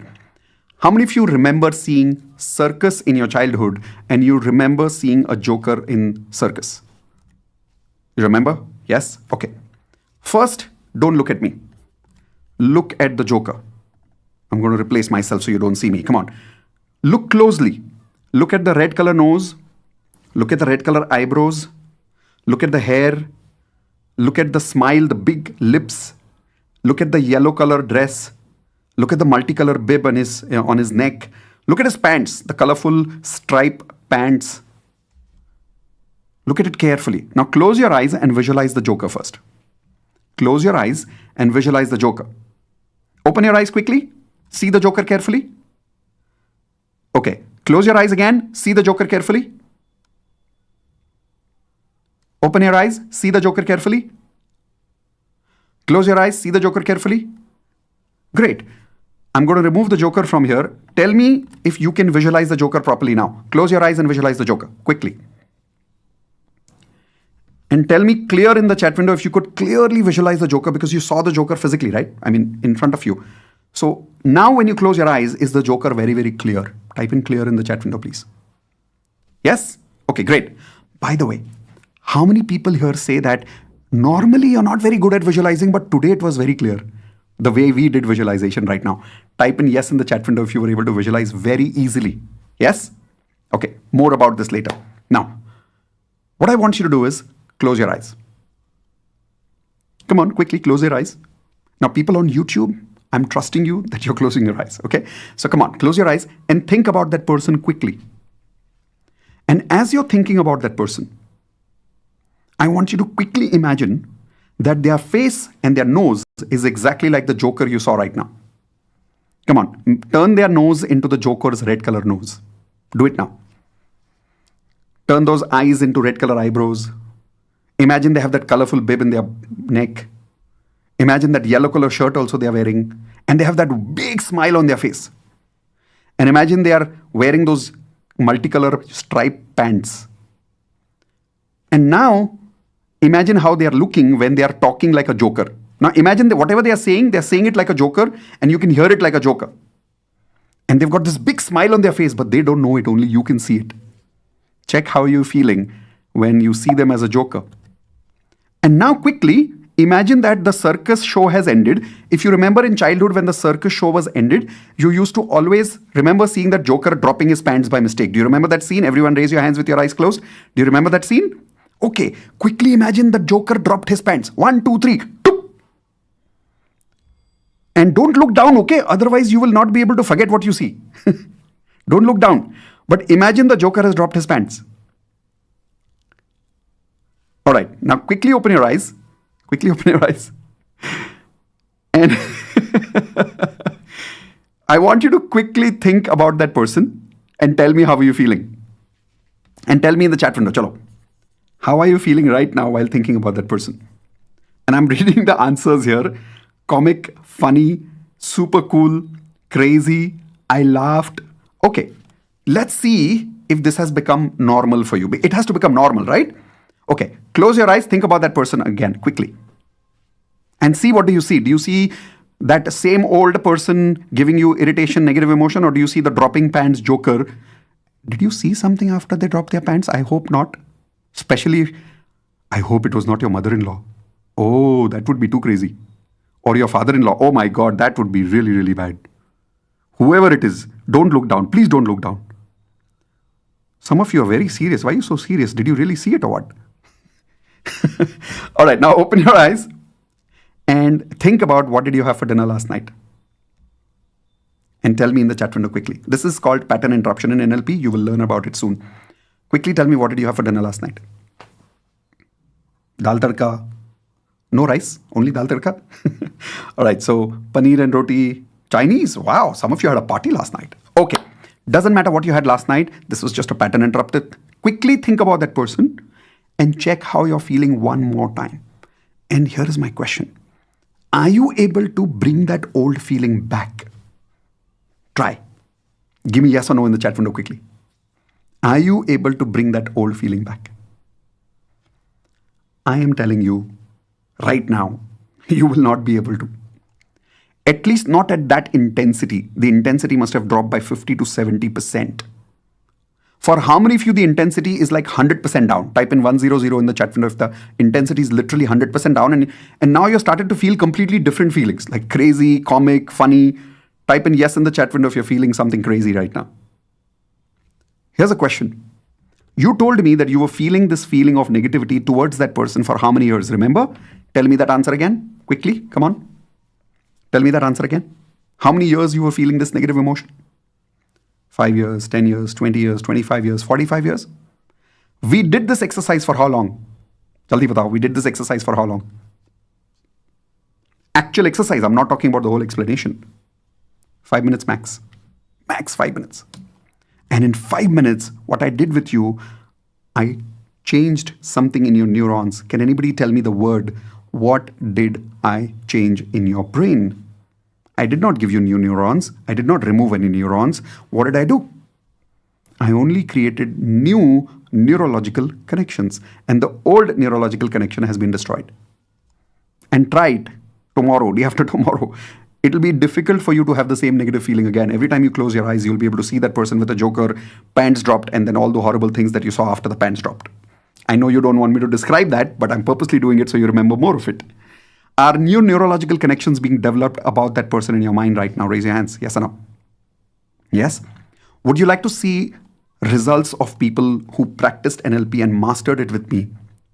How many of you remember seeing circus in your childhood and you remember seeing a joker in circus? You remember? Yes? Okay. First, don't look at me. Look at the joker. I'm going to replace myself so you don't see me. Come on. Look closely. Look at the red color nose. Look at the red color eyebrows. Look at the hair. Look at the smile, the big lips. Look at the yellow color dress. Look at the multicolor bib on his neck. Look at his pants, the colorful stripe pants. Look at it carefully. Now close your eyes and visualize the joker first. Close your eyes and visualize the joker. Open your eyes quickly. See the joker carefully. Okay. Close your eyes again. See the joker carefully. Open your eyes. See the joker carefully. Close your eyes. See the joker carefully. Great. I'm going to remove the joker from here. Tell me if you can visualize the joker properly now. Close your eyes and visualize the joker quickly. And tell me clear in the chat window if you could clearly visualize the joker, because you saw the joker physically, right? I mean, in front of you. So now when you close your eyes, is the joker very, very clear? Type in clear in the chat window, please. Yes? Okay, great. By the way, how many people here say that normally you're not very good at visualizing, but today it was very clear? The way we did visualization right now. Type in yes in the chat window if you were able to visualize very easily. Yes? Okay, more about this later. Now, what I want you to do is close your eyes. Come on, quickly close your eyes. Now, people on YouTube, I'm trusting you that you're closing your eyes, okay? So come on, close your eyes and think about that person quickly. And as you're thinking about that person, I want you to quickly imagine that their face and their nose is exactly like the joker you saw right now. Come on, turn their nose into the joker's red color nose. Do it now. Turn those eyes into red color eyebrows. Imagine they have that colorful bib in their neck. Imagine that yellow color shirt also they are wearing. And they have that big smile on their face. And imagine they are wearing those multicolor striped pants. And now, imagine how they are looking when they are talking like a joker. Now imagine that whatever they are saying it like a joker, and you can hear it like a joker. And they've got this big smile on their face, but they don't know it, only you can see it. Check how you're feeling when you see them as a joker. And now quickly, imagine that the circus show has ended. If you remember in childhood when the circus show was ended, you used to always remember seeing that Joker dropping his pants by mistake. Do you remember that scene? Everyone raise your hands with your eyes closed. Do you remember that scene? Okay, quickly imagine the Joker dropped his pants. 1, 2, 3. Toop. And don't look down, okay? Otherwise you will not be able to forget what you see. Don't look down. But imagine the Joker has dropped his pants. All right, now quickly open your eyes. Quickly open your eyes. And I want you to quickly think about that person and tell me how are you feeling. And tell me in the chat window, chalo. How are you feeling right now while thinking about that person? And I'm reading the answers here. Comic, funny, super cool, crazy, I laughed. Okay, let's see if this has become normal for you. It has to become normal, right? Okay, close your eyes, think about that person again, quickly. And see, what do you see? Do you see that same old person giving you irritation, negative emotion, or do you see the dropping pants Joker? Did you see something after they dropped their pants? I hope not. Especially, I hope it was not your mother-in-law. Oh, that would be too crazy. Or your father-in-law. Oh my God, that would be really, really bad. Whoever it is, don't look down. Please don't look down. Some of you are very serious. Why are you so serious? Did you really see it or what? All right, now open your eyes and think about what did you have for dinner last night. And tell me in the chat window quickly. This is called pattern interruption in NLP. You will learn about it soon. Quickly tell me, what did you have for dinner last night? Dal tadka. No rice, only dal tadka. All right, so paneer and roti, Chinese. Wow, some of you had a party last night. Okay, doesn't matter what you had last night. This was just a pattern interrupted. Quickly think about that person and check how you're feeling one more time. And here is my question. Are you able to bring that old feeling back? Try. Give me yes or no in the chat window quickly. Are you able to bring that old feeling back? I am telling you, right now, you will not be able to. At least not at that intensity. The intensity must have dropped by 50 to 70%. For how many of you the intensity is like 100% down? Type in 100 in the chat window if the intensity is literally 100% down and now you're started to feel completely different feelings like crazy, comic, funny. Type in yes in the chat window if you're feeling something crazy right now. Here's a question. You told me that you were feeling this feeling of negativity towards that person for how many years? Remember? Tell me that answer again. Quickly. Come on. Tell me that answer again. How many years you were feeling this negative emotion? 5 years, 10 years, 20 years, 25 years, 45 years? We did this exercise for how long? Jaldi batao, we did this exercise for how long? Actual exercise, I'm not talking about the whole explanation. 5 minutes max. Max 5 minutes. And in 5 minutes, what I did with you, I changed something in your neurons. Can anybody tell me the word? What did I change in your brain? I did not give you new neurons. I did not remove any neurons. What did I do? I only created new neurological connections. And the old neurological connection has been destroyed. And try it tomorrow, day after tomorrow. It'll be difficult for you to have the same negative feeling again. Every time you close your eyes, you'll be able to see that person with a Joker, pants dropped, and then all the horrible things that you saw after the pants dropped. I know you don't want me to describe that, but I'm purposely doing it so you remember more of it. Are new neurological connections being developed about that person in your mind right now? Raise your hands. Yes or no? Yes? Would you like to see results of people who practiced NLP and mastered it with me?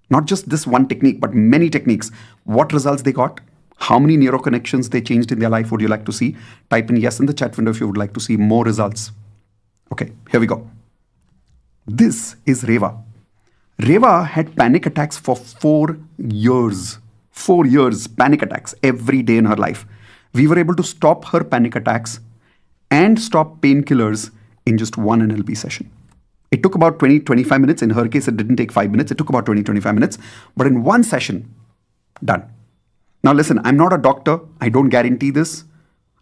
Not just this one technique, but many techniques. What results they got? How many neuroconnections they changed in their life would you like to see? Type in yes in the chat window if you would like to see more results. Okay, here we go. This is Reva. Reva had panic attacks for 4 years. 4 years, panic attacks every day in her life. We were able to stop her panic attacks and stop painkillers in just one NLP session. It took about 20-25 minutes. In her case, it didn't take 5 minutes. It took about 20-25 minutes. But in one session, done. Now listen, I'm not a doctor. I don't guarantee this.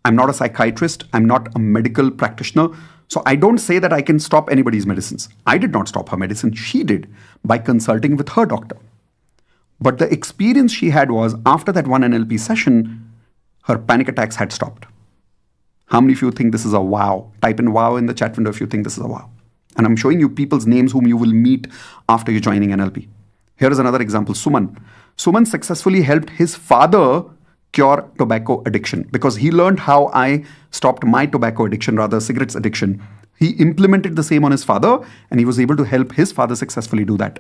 I'm not a psychiatrist. I'm not a medical practitioner. So I don't say that I can stop anybody's medicines. I did not stop her medicine. She did by consulting with her doctor. But the experience she had was after that one NLP session, her panic attacks had stopped. How many of you think this is a wow? Type in wow in the chat window if you think this is a wow. And I'm showing you people's names whom you will meet after you're joining NLP. Here is another example, Suman. Suman successfully helped his father cure tobacco addiction because he learned how I stopped my tobacco addiction, rather cigarettes addiction. He implemented the same on his father and he was able to help his father successfully do that.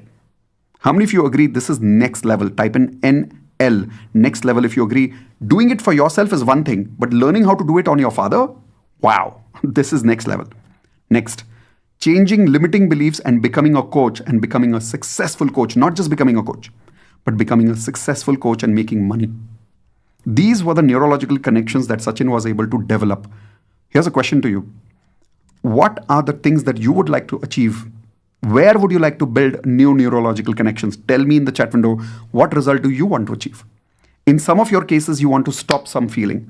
How many of you agree this is next level? Type in NL, next level if you agree. Doing it for yourself is one thing, but learning how to do it on your father, wow, this is next level. Next, changing limiting beliefs and becoming a coach and becoming a successful coach, not just becoming a coach, but becoming a successful coach and making money. These were the neurological connections that Sachin was able to develop. Here's a question to you. What are the things that you would like to achieve? Where would you like to build new neurological connections? Tell me in the chat window, what result do you want to achieve? In some of your cases, you want to stop some feeling.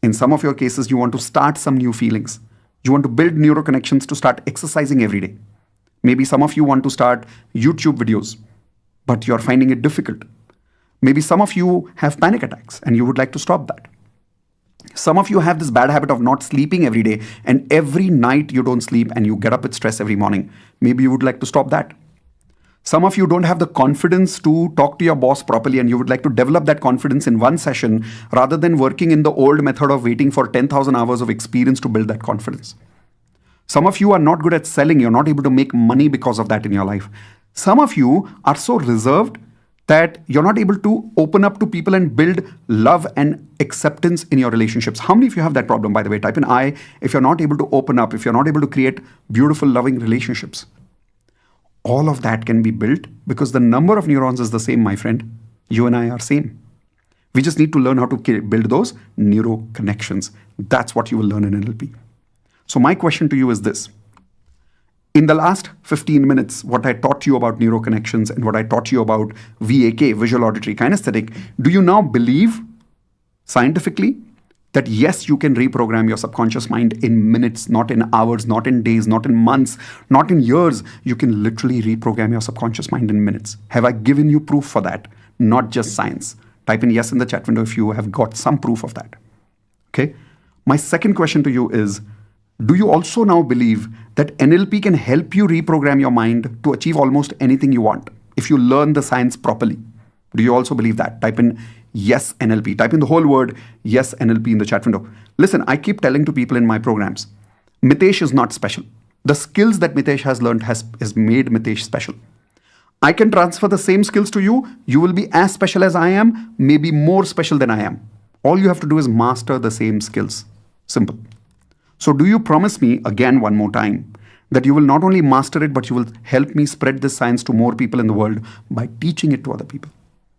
In some of your cases, you want to start some new feelings. You want to build neuro connections to start exercising every day. Maybe some of you want to start YouTube videos, but you're finding it difficult. Maybe some of you have panic attacks and you would like to stop that. Some of you have this bad habit of not sleeping every day and every night you don't sleep and you get up with stress every morning. Maybe you would like to stop that. Some of you don't have the confidence to talk to your boss properly and you would like to develop that confidence in one session rather than working in the old method of waiting for 10,000 hours of experience to build that confidence. Some of you are not good at selling. You're not able to make money because of that in your life. Some of you are so reserved that you're not able to open up to people and build love and acceptance in your relationships. How many of you have that problem, by the way? Type in I if you're not able to open up, if you're not able to create beautiful, loving relationships. All of that can be built because the number of neurons is the same, my friend. You and I are same. We just need to learn how to build those neuro connections. That's what you will learn in NLP. So my question to you is this. In the last 15 minutes, what I taught you about neuro connections and what I taught you about VAK, visual auditory kinesthetic, do you now believe scientifically that yes, you can reprogram your subconscious mind in minutes, not in hours, not in days, not in months, not in years. You can literally reprogram your subconscious mind in minutes. Have I given you proof for that? Not just science. Type in yes in the chat window if you have got some proof of that. Okay. My second question to you is, do you also now believe that NLP can help you reprogram your mind to achieve almost anything you want if you learn the science properly? Do you also believe that? Type in yes NLP. Type in the whole word yes NLP in the chat window. Listen, I keep telling to people in my programs, Mitesh is not special. The skills that Mitesh has learned has made Mitesh special. I can transfer the same skills to you. You will be as special as I am, maybe more special than I am. All you have to do is master the same skills. Simple. So do you promise me, again one more time, that you will not only master it, but you will help me spread this science to more people in the world by teaching it to other people?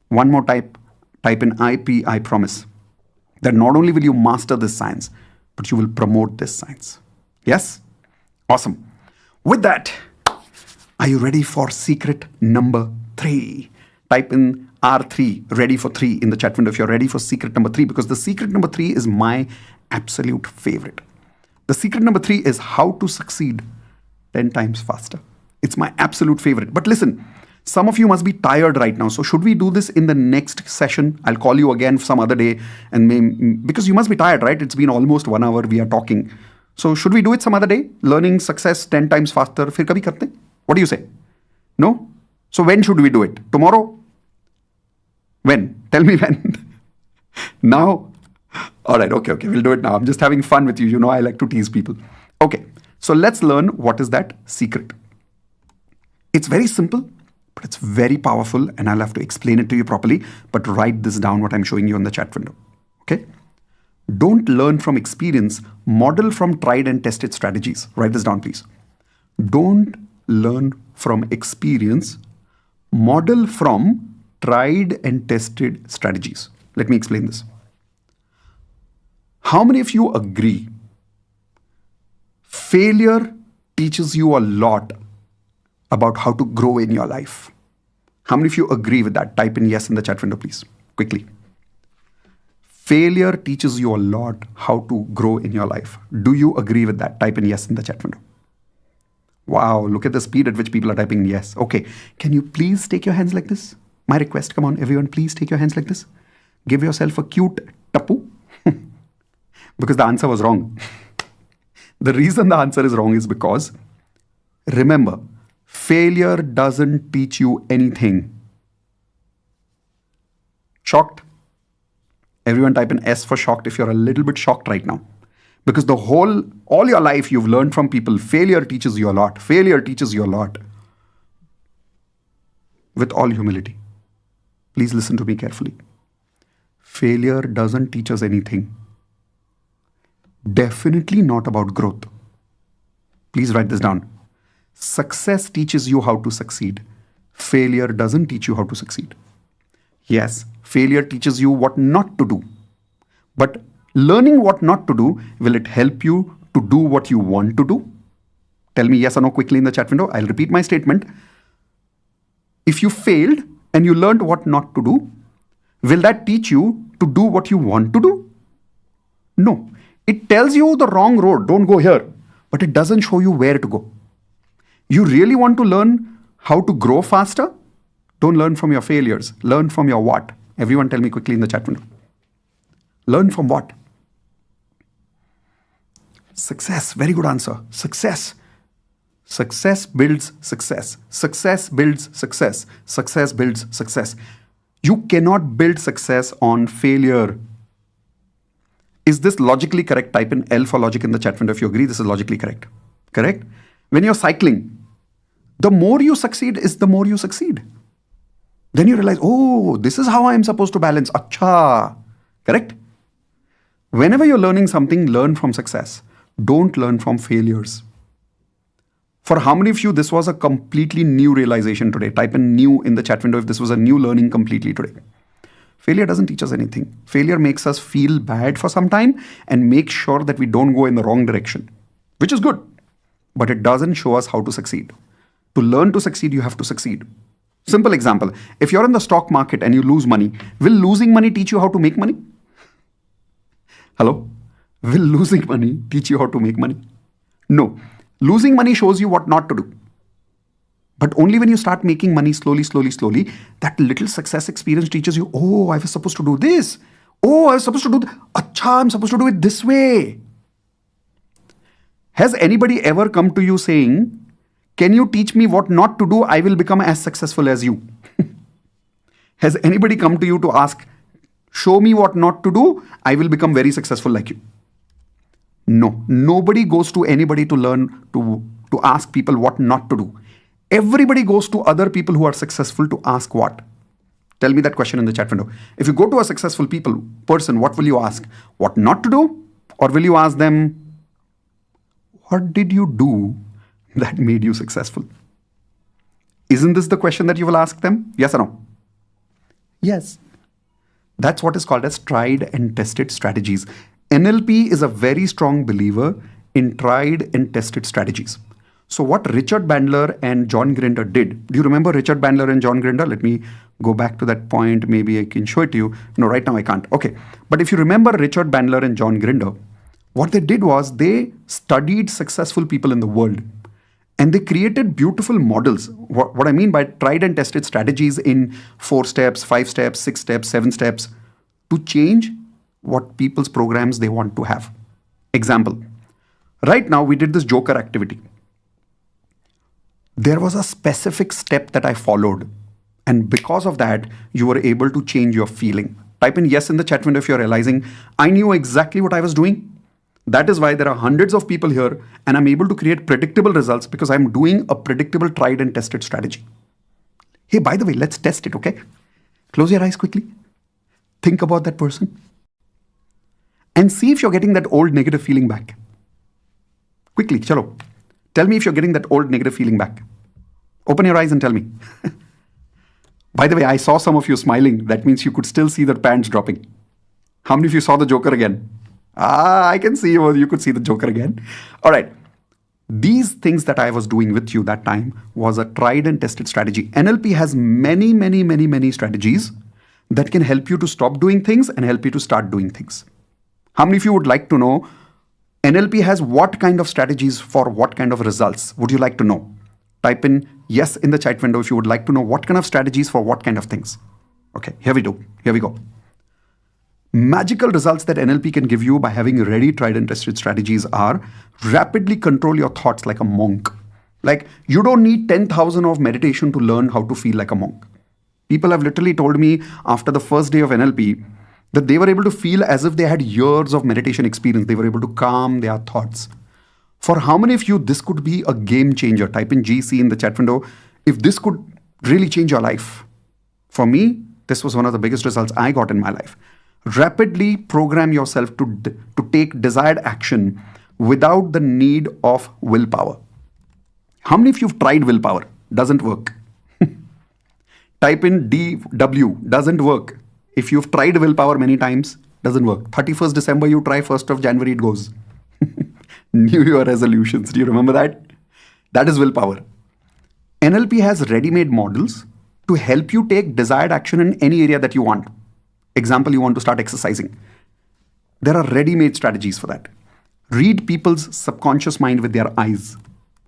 One more type in IP, I promise, that not only will you master this science, but you will promote this science. Yes? Awesome. With that, are you ready for secret number 3? Type in R3, ready for 3 in the chat window if you're ready for secret number 3, because the secret number 3 is my absolute favorite. The secret number 3 is how to succeed 10 times faster. It's my absolute favorite. But listen, some of you must be tired right now. So should we do this in the next session? I'll call you again some other day, and because you must be tired, right? It's been almost 1 hour we are talking. So should we do it some other day? Learning success 10 times faster. फिर कभी करते? What do you say? No? So when should we do it? Tomorrow? When? Tell me when. Now? All right, okay, we'll do it now. I'm just having fun with you. You know, I like to tease people. Okay, so let's learn what is that secret. It's very simple, but it's very powerful, and I'll have to explain it to you properly, but write this down, what I'm showing you on the chat window. Okay? Don't learn from experience, model from tried and tested strategies. Write this down, please. Don't learn from experience, model from tried and tested strategies. Let me explain this. How many of you agree failure teaches you a lot about how to grow in your life? How many of you agree with that? Type in yes in the chat window, please, quickly. Failure teaches you a lot how to grow in your life. Do you agree with that? Type in yes in the chat window. Wow, look at the speed at which people are typing yes. Okay, can you please take your hands like this? My request, come on, everyone, please take your hands like this. Give yourself a cute tappu. Because the answer was wrong. The reason the answer is wrong is because, remember, failure doesn't teach you anything. Shocked? Everyone type in S for shocked if you're a little bit shocked right now. Because all your life you've learned from people, failure teaches you a lot. Failure teaches you a lot. With all humility. Please listen to me carefully. Failure doesn't teach us anything. Definitely not about growth. Please write this down. Success teaches you how to succeed. Failure doesn't teach you how to succeed. Yes, failure teaches you what not to do. But learning what not to do, will it help you to do what you want to do? Tell me yes or no quickly in the chat window. I'll repeat my statement. If you failed and you learned what not to do, will that teach you to do what you want to do? No. It tells you the wrong road. Don't go here. But it doesn't show you where to go. You really want to learn how to grow faster? Don't learn from your failures. Learn from your what? Everyone tell me quickly in the chat window. Learn from what? Success. Very good answer. Success. Success builds success. Success builds success. Success builds success. You cannot build success on failure. Is this logically correct? Type in L for logic in the chat window if you agree this is logically correct. Correct? When you're cycling, the more you succeed is the more you succeed. Then you realize, oh, this is how I am supposed to balance. Acha. Correct? Whenever you're learning something, learn from success. Don't learn from failures. For how many of you this was a completely new realization today? Type in new in the chat window if this was a new learning completely today. Failure doesn't teach us anything. Failure makes us feel bad for some time and makes sure that we don't go in the wrong direction, which is good. But it doesn't show us how to succeed. To learn to succeed, you have to succeed. Simple example. If you're in the stock market and you lose money, will losing money teach you how to make money? Hello? Will losing money teach you how to make money? No. Losing money shows you what not to do. But only when you start making money slowly, that little success experience teaches you, oh, I was supposed to do this. Oh, I was supposed to do that. Acha, I'm supposed to do it this way. Has anybody ever come to you saying, can you teach me what not to do? I will become as successful as you. Has anybody come to you to ask, show me what not to do? I will become very successful like you. No, nobody goes to anybody to learn to ask people what not to do. Everybody goes to other people who are successful to ask what? Tell me that question in the chat window. If you go to a successful person, what will you ask? What not to do? Or will you ask them, what did you do that made you successful? Isn't this the question that you will ask them? Yes or no? Yes. That's what is called as tried and tested strategies. NLP is a very strong believer in tried and tested strategies. So what Richard Bandler and John Grinder did, do you remember Richard Bandler and John Grinder? Let me go back to that point. Maybe I can show it to you. No, right now I can't. Okay. But if you remember Richard Bandler and John Grinder, what they did was they studied successful people in the world and they created beautiful models. What I mean by tried and tested strategies in 4 steps, 5 steps, 6 steps, 7 steps to change what people's programs they want to have. Example. Right now we did this Joker activity. There was a specific step that I followed. And because of that, you were able to change your feeling. Type in yes in the chat window if you're realizing, I knew exactly what I was doing. That is why there are hundreds of people here and I'm able to create predictable results because I'm doing a predictable tried and tested strategy. Hey, by the way, let's test it, okay? Close your eyes quickly. Think about that person. And see if you're getting that old negative feeling back. Quickly, chalo. Tell me if you're getting that old negative feeling back. Open your eyes and tell me. By the way, I saw some of you smiling. That means you could still see the pants dropping. How many of you saw the Joker again? I can see you could see the Joker again. All right. These things that I was doing with you that time was a tried and tested strategy. NLP has many strategies that can help you to stop doing things and help you to start doing things. How many of you would like to know NLP has what kind of strategies for what kind of results? Would you like to know? Type in yes in the chat window if you would like to know what kind of strategies for what kind of things. Okay, here we go. Magical results that NLP can give you by having ready, tried and tested strategies are rapidly control your thoughts like a monk. Like you don't need 10,000 of meditation to learn how to feel like a monk. People have literally told me after the first day of NLP that they were able to feel as if they had years of meditation experience. They were able to calm their thoughts. For how many of you this could be a game changer? Type in GC in the chat window if this could really change your life. For me, this was one of the biggest results I got in my life. Rapidly program yourself to take desired action without the need of willpower. How many of you have tried willpower? Doesn't work. Type in DW, doesn't work. If you've tried willpower many times, doesn't work. 31st December, you try, 1st of January, it goes. New Year resolutions, do you remember that? That is willpower. NLP has ready-made models to help you take desired action in any area that you want. Example, you want to start exercising. There are ready-made strategies for that. Read people's subconscious mind with their eyes.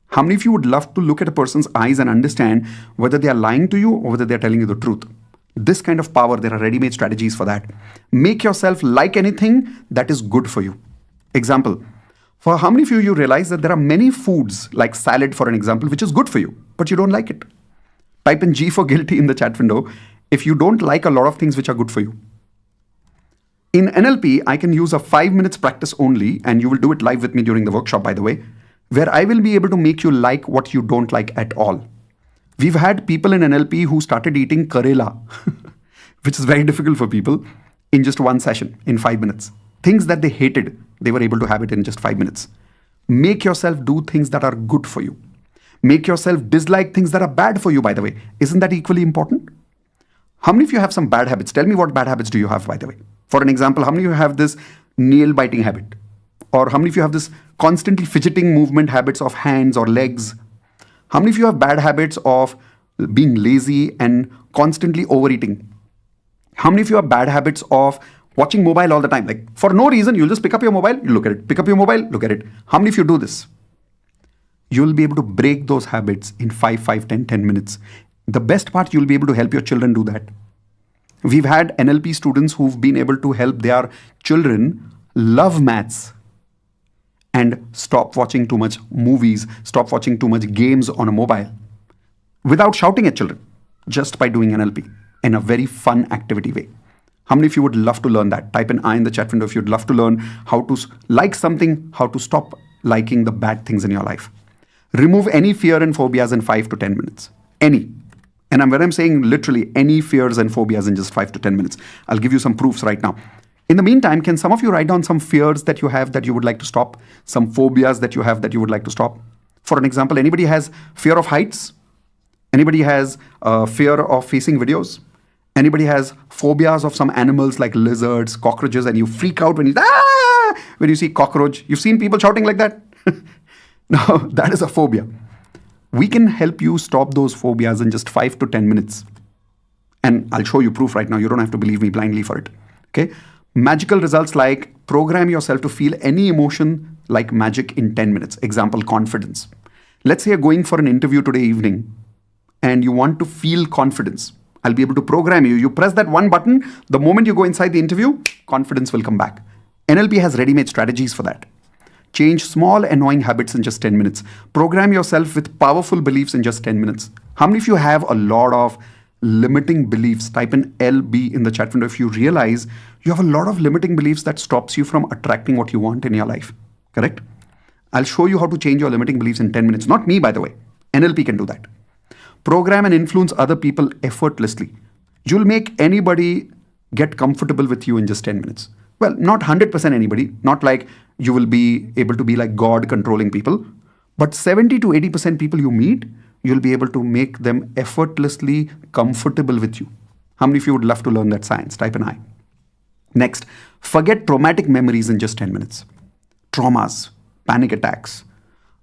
How many of you would love to look at a person's eyes and understand whether they are lying to you or whether they are telling you the truth? This kind of power, there are ready-made strategies for that. Make yourself like anything that is good for you. Example, for how many of you realize that there are many foods, like salad for an example, which is good for you, but you don't like it? Type in G for guilty in the chat window if you don't like a lot of things which are good for you. In NLP, I can use a 5 minutes practice only, and you will do it live with me during the workshop, by the way, where I will be able to make you like what you don't like at all. We've had people in NLP who started eating Karela, which is very difficult for people, in just one session, in 5 minutes. Things that they hated, they were able to have it in just 5 minutes. Make yourself do things that are good for you. Make yourself dislike things that are bad for you, by the way. Isn't that equally important? How many of you have some bad habits? Tell me what bad habits do you have, by the way. For an example, how many of you have this nail biting habit? Or how many of you have this constantly fidgeting movement habits of hands or legs? How many of you have bad habits of being lazy and constantly overeating? How many of you have bad habits of watching mobile all the time? Like for no reason, you'll just pick up your mobile, you look at it. Pick up your mobile, look at it. How many of you do this? You'll be able to break those habits in 5, 10 minutes. The best part, you'll be able to help your children do that. We've had NLP students who've been able to help their children love maths and stop watching too much movies, stop watching too much games on a mobile without shouting at children, just by doing NLP in a very fun activity way. How many of you would love to learn that? Type in I in the chat window if you'd love to learn how to like something, how to stop liking the bad things in your life. Remove any fear and phobias in 5 to 10 minutes. Any. And when I'm saying literally any fears and phobias in just 5 to 10 minutes, I'll give you some proofs right now. In the meantime, can some of you write down some fears that you have that you would like to stop? Some phobias that you have that you would like to stop? For an example, anybody has fear of heights? Anybody has fear of facing videos? Anybody has phobias of some animals like lizards, cockroaches, and you freak out when you see cockroach? You've seen people shouting like that? Now, that is a phobia. We can help you stop those phobias in just 5 to 10 minutes. And I'll show you proof right now. You don't have to believe me blindly for it. Okay? Magical results like program yourself to feel any emotion like magic in 10 minutes. Example, confidence. Let's say you're going for an interview today evening and you want to feel confidence. I'll be able to program you. You press that one button, the moment you go inside the interview, confidence will come back. NLP has ready-made strategies for that. Change small annoying habits in just 10 minutes. Program yourself with powerful beliefs in just 10 minutes. How many of you have a lot of limiting beliefs? Type in LB in the chat window if you realize you have a lot of limiting beliefs that stops you from attracting what you want in your life. Correct? I'll show you how to change your limiting beliefs in 10 minutes. Not me, by the way. NLP can do that. Program and influence other people effortlessly. You'll make anybody get comfortable with you in just 10 minutes. Well, not 100% anybody, not like you will be able to be like God controlling people, but 70 to 80% people you meet, you'll be able to make them effortlessly comfortable with you. How many of you would love to learn that science? Type an I. Next, forget traumatic memories in just 10 minutes. Traumas, panic attacks,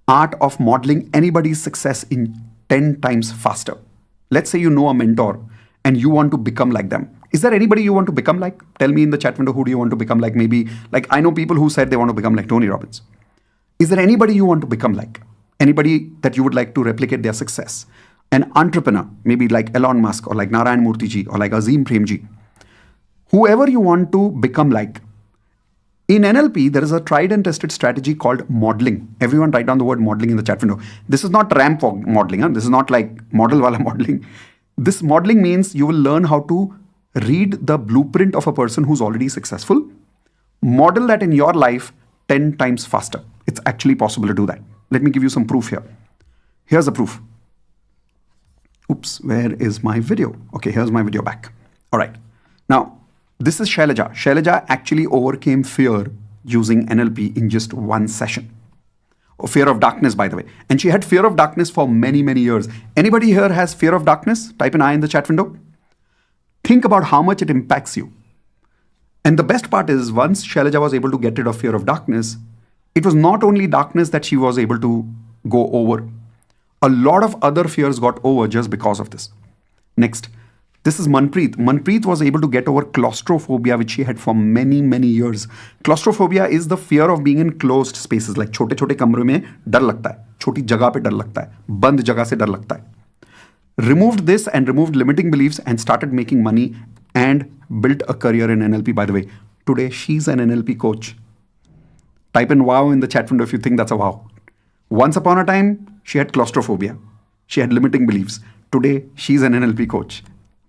art of modeling anybody's success in 10 times faster. Let's say you know a mentor and you want to become like them. Is there anybody you want to become like? Tell me in the chat window, who do you want to become like? Maybe, like I know people who said they want to become like Tony Robbins. Is there anybody you want to become like? Anybody that you would like to replicate their success? An entrepreneur, maybe like Elon Musk or like Narayan Murthy ji or like Azim Premji. Whoever you want to become like. In NLP, there is a tried and tested strategy called modeling. Everyone write down the word modeling in the chat window. This is not ramp walk modeling. This is not like model wala modeling. This modeling means you will learn how to read the blueprint of a person who's already successful, model that in your life 10 times faster. It's actually possible to do that. Let me give you some proof here. Here's the proof. Oops, where is my video? Okay, here's my video back. All right. Now, this is Shailaja. Shailaja actually overcame fear using NLP in just one session. Fear of darkness, by the way. And she had fear of darkness for many, many years. Anybody here has fear of darkness? Type an I in the chat window. Think about how much it impacts you. And the best part is, once Shailaja was able to get rid of fear of darkness, it was not only darkness that she was able to go over. A lot of other fears got over just because of this. Next, this is Manpreet. Manpreet was able to get over claustrophobia, which she had for many, many years. Claustrophobia is the fear of being in closed spaces, like छोटे-छोटे कमरे में डर लगता है, छोटी जगह पे डर लगता है, बंद जगह से डर लगता है. Removed this and removed limiting beliefs and started making money and built a career in NLP, by the way. Today, she's an NLP coach. Type in wow in the chat window if you think that's a wow. Once upon a time, she had claustrophobia. She had limiting beliefs. Today, she's an NLP coach.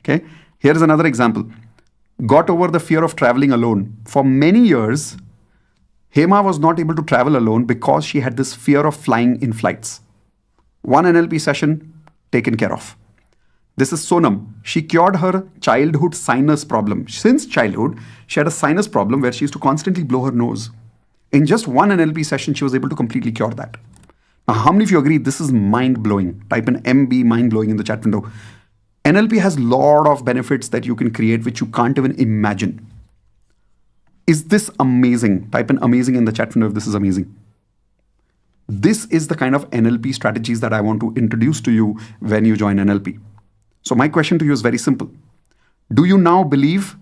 Okay. Here is another example. Got over the fear of traveling alone. For many years, Hema was not able to travel alone because she had this fear of flying in flights. One NLP session taken care of. This is Sonam. She cured her childhood sinus problem. Since childhood, she had a sinus problem where she used to constantly blow her nose. In just one NLP session, she was able to completely cure that. Now, how many of you agree this is mind-blowing? Type in MB mind-blowing in the chat window. NLP has a lot of benefits that you can create which you can't even imagine. Is this amazing? Type in amazing in the chat window if this is amazing. This is the kind of NLP strategies that I want to introduce to you when you join NLP. So my question to you is very simple. Do you now believe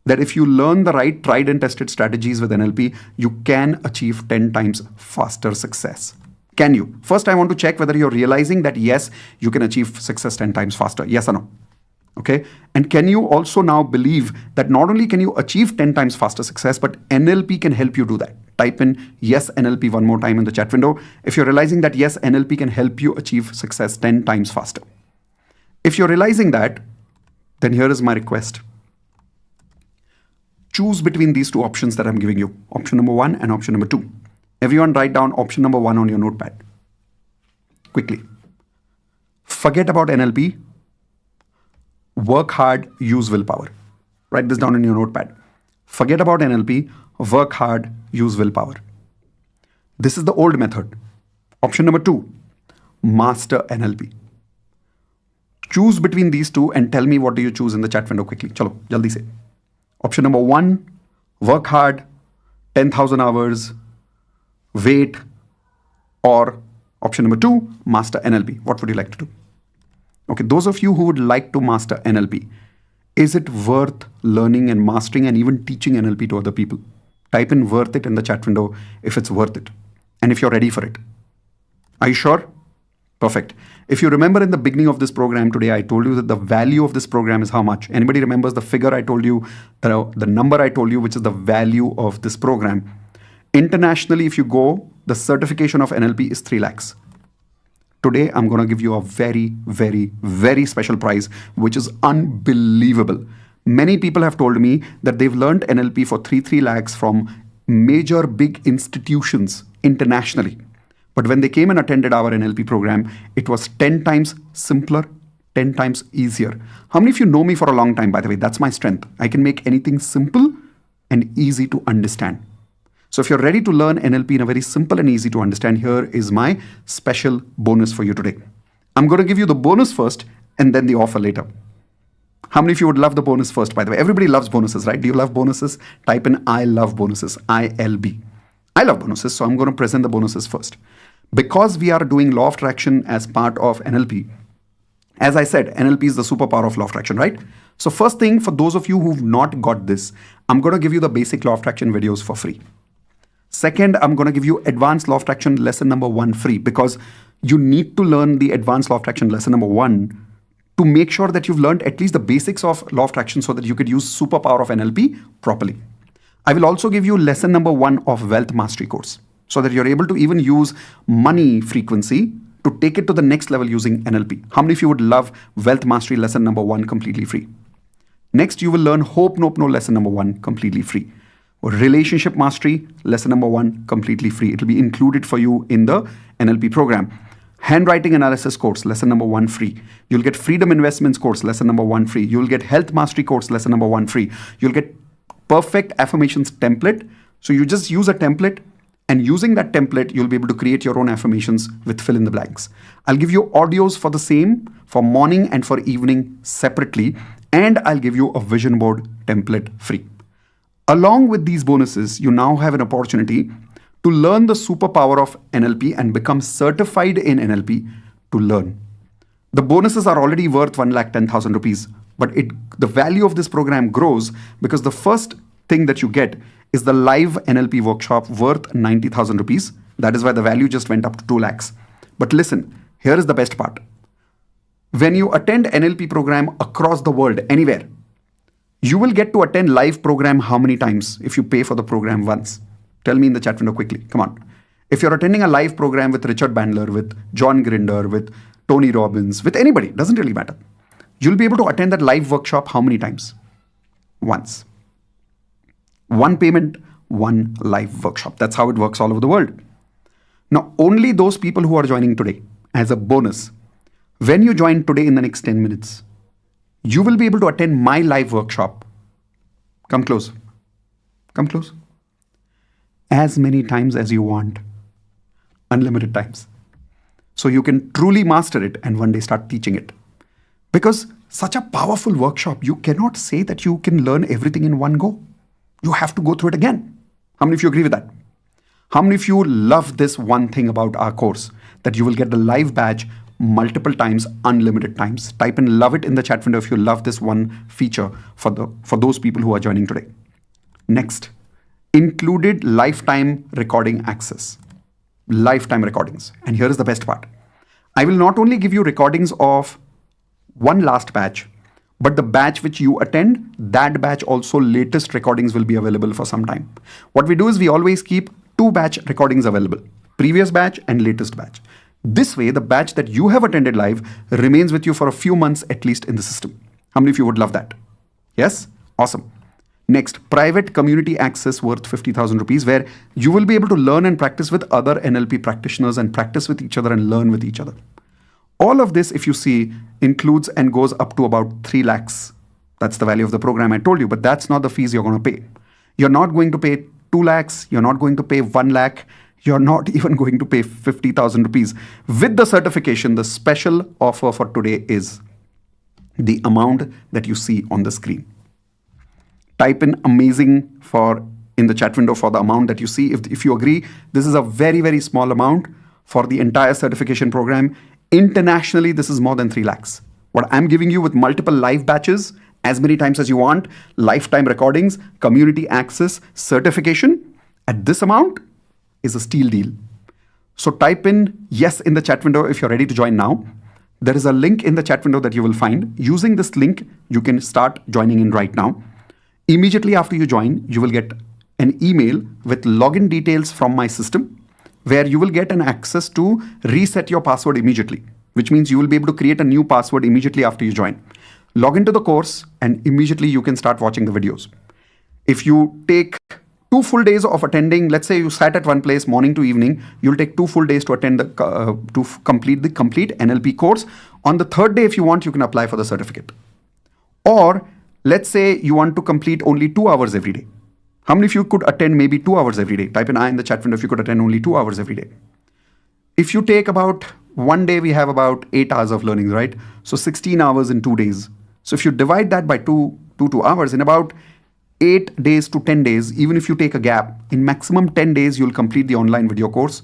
that if you learn the right tried and tested strategies with NLP, you can achieve 10 times faster success? Can you? First, I want to check whether you're realizing that yes, you can achieve success 10 times faster. Yes or no? Okay. And can you also now believe that not only can you achieve 10 times faster success, but NLP can help you do that? Type in yes NLP one more time in the chat window if you're realizing that yes, NLP can help you achieve success 10 times faster. If you're realizing that, then here is my request. Choose between these two options that I'm giving you. Option number 1 and option number 2. Everyone write down option number 1 on your notepad. Quickly. Forget about NLP. Work hard, use willpower. Write this down in your notepad. Forget about NLP. Work hard, use willpower. This is the old method. Option number 2. Master NLP. Choose between these two and tell me what do you choose in the chat window quickly. Chalo, jaldi se. Option number 1. Work hard, 10,000 hours. Wait, or option number 2, master NLP. What would you like to do? Okay, those of you who would like to master NLP, is it worth learning and mastering and even teaching NLP to other people? Type in worth it in the chat window if it's worth it and if you're ready for it. Are you sure? Perfect. If you remember in the beginning of this program today, I told you that the value of this program is how much? Anybody remembers the figure I told you, the number I told you, which is the value of this program? Internationally, if you go, the certification of NLP is 3 lakhs. Today, I'm going to give you a very, very, very special prize, which is unbelievable. Many people have told me that they've learned NLP for 3 lakhs from major big institutions internationally. But when they came and attended our NLP program, it was 10 times simpler, 10 times easier. How many of you know me for a long time, by the way? That's my strength. I can make anything simple and easy to understand. So if you're ready to learn NLP in a very simple and easy to understand, here is my special bonus for you today. I'm going to give you the bonus first and then the offer later. How many of you would love the bonus first, by the way? Everybody loves bonuses, right? Do you love bonuses? Type in I love bonuses, ILB. I love bonuses, so I'm going to present the bonuses first. Because we are doing law of attraction as part of NLP, as I said, NLP is the superpower of law of attraction, right? So first thing, for those of you who've not got this, I'm going to give you the basic law of attraction videos for free. Second, I'm going to give you advanced law of attraction lesson number 1 free because you need to learn the advanced law of attraction lesson number 1 to make sure that you've learned at least the basics of law of attraction so that you could use superpower of NLP properly. I will also give you lesson number 1 of wealth mastery course so that you're able to even use money frequency to to take it to the next level using NLP. How many of you would love Wealth Mastery lesson number 1 completely free? Next, you will learn Hope Nope No lesson number 1 completely free. Relationship Mastery lesson number 1 completely free. It will be included for you in the NLP program. Handwriting Analysis course lesson number 1 free. You'll get Freedom Investments course lesson number 1 free. You'll get Health Mastery course lesson number 1 free. You'll get Perfect Affirmations template. So you just use a template, and using that template, you'll be able to create your own affirmations with fill in the blanks. I'll give you audios for the same for morning and for evening separately, and I'll give you a vision board template free. Along with these bonuses, you now have an opportunity to learn the superpower of NLP and become certified in NLP to learn. The bonuses are already worth 1,10,000 rupees, but the value of this program grows because the first thing that you get is the live NLP workshop worth 90,000 rupees. That is why the value just went up to 2 lakhs. But listen, here is the best part. When you attend NLP program across the world, anywhere, you will get to attend live program how many times if you pay for the program once? Tell me in the chat window quickly. Come on. If you're attending a live program with Richard Bandler, with John Grinder, with Tony Robbins, with anybody, doesn't really matter. You'll be able to attend that live workshop how many times? Once. One payment, one live workshop. That's how it works all over the world. Now, only those people who are joining today, as a bonus, when you join today in the next 10 minutes, you will be able to attend my live workshop. Come close. Come close. As many times as you want. Unlimited times. So you can truly master it and one day start teaching it. Because such a powerful workshop, you cannot say that you can learn everything in one go. You have to go through it again. How many of you agree with that? How many of you love this one thing about our course? That you will get the live badge multiple times, unlimited times. Type in love it in the chat window if you love this one feature for those people who are joining today. Next, included lifetime recording access. Lifetime recordings. And here is the best part. I will not only give you recordings of one last batch, but the batch which you attend, that batch also latest recordings will be available for some time. What we do is we always keep 2 batch recordings available. Previous batch and latest batch. This way, the batch that you have attended live remains with you for a few months at least in the system. How many of you would love that? Yes? Awesome. Next, private community access worth 50,000 rupees, where you will be able to learn and practice with other NLP practitioners and practice with each other and learn with each other. All of this, if you see, includes and goes up to about 3 lakhs. That's the value of the program I told you, but that's not the fees you're going to pay. You're not going to pay 2 lakhs. You're not going to pay 1 lakh. You're not even going to pay 50,000 rupees. With the certification, the special offer for today is the amount that you see on the screen. Type in amazing in the chat window for the amount that you see. If you agree, this is a very, very small amount for the entire certification program. Internationally, this is more than 3 lakhs. What I'm giving you with multiple live batches, as many times as you want, lifetime recordings, community access, certification, at this amount is a steal deal. So type in yes in the chat window if you're ready to join now. There is a link in the chat window that you will find. Using this link, you can start joining in right now. Immediately after you join, you will get an email with login details from my system, where you will get an access to reset your password immediately, which means you will be able to create a new password immediately after you join. Log into the course and immediately you can start watching the videos. If you take 2 full days of attending, let's say you sat at one place morning to evening, you'll take 2 full days to attend to complete the complete NLP course. On the 3rd day, if you want, you can apply for the certificate. Or let's say you want to complete only 2 hours every day. How many of you could attend maybe 2 hours every day? Type in I in the chat window if you could attend only 2 hours every day. If you take about one day, we have about 8 hours of learning, right? So 16 hours in 2 days. So if you divide that by 2 hours, in about 8 days to 10 days, even if you take a gap, in maximum 10 days, you'll complete the online video course.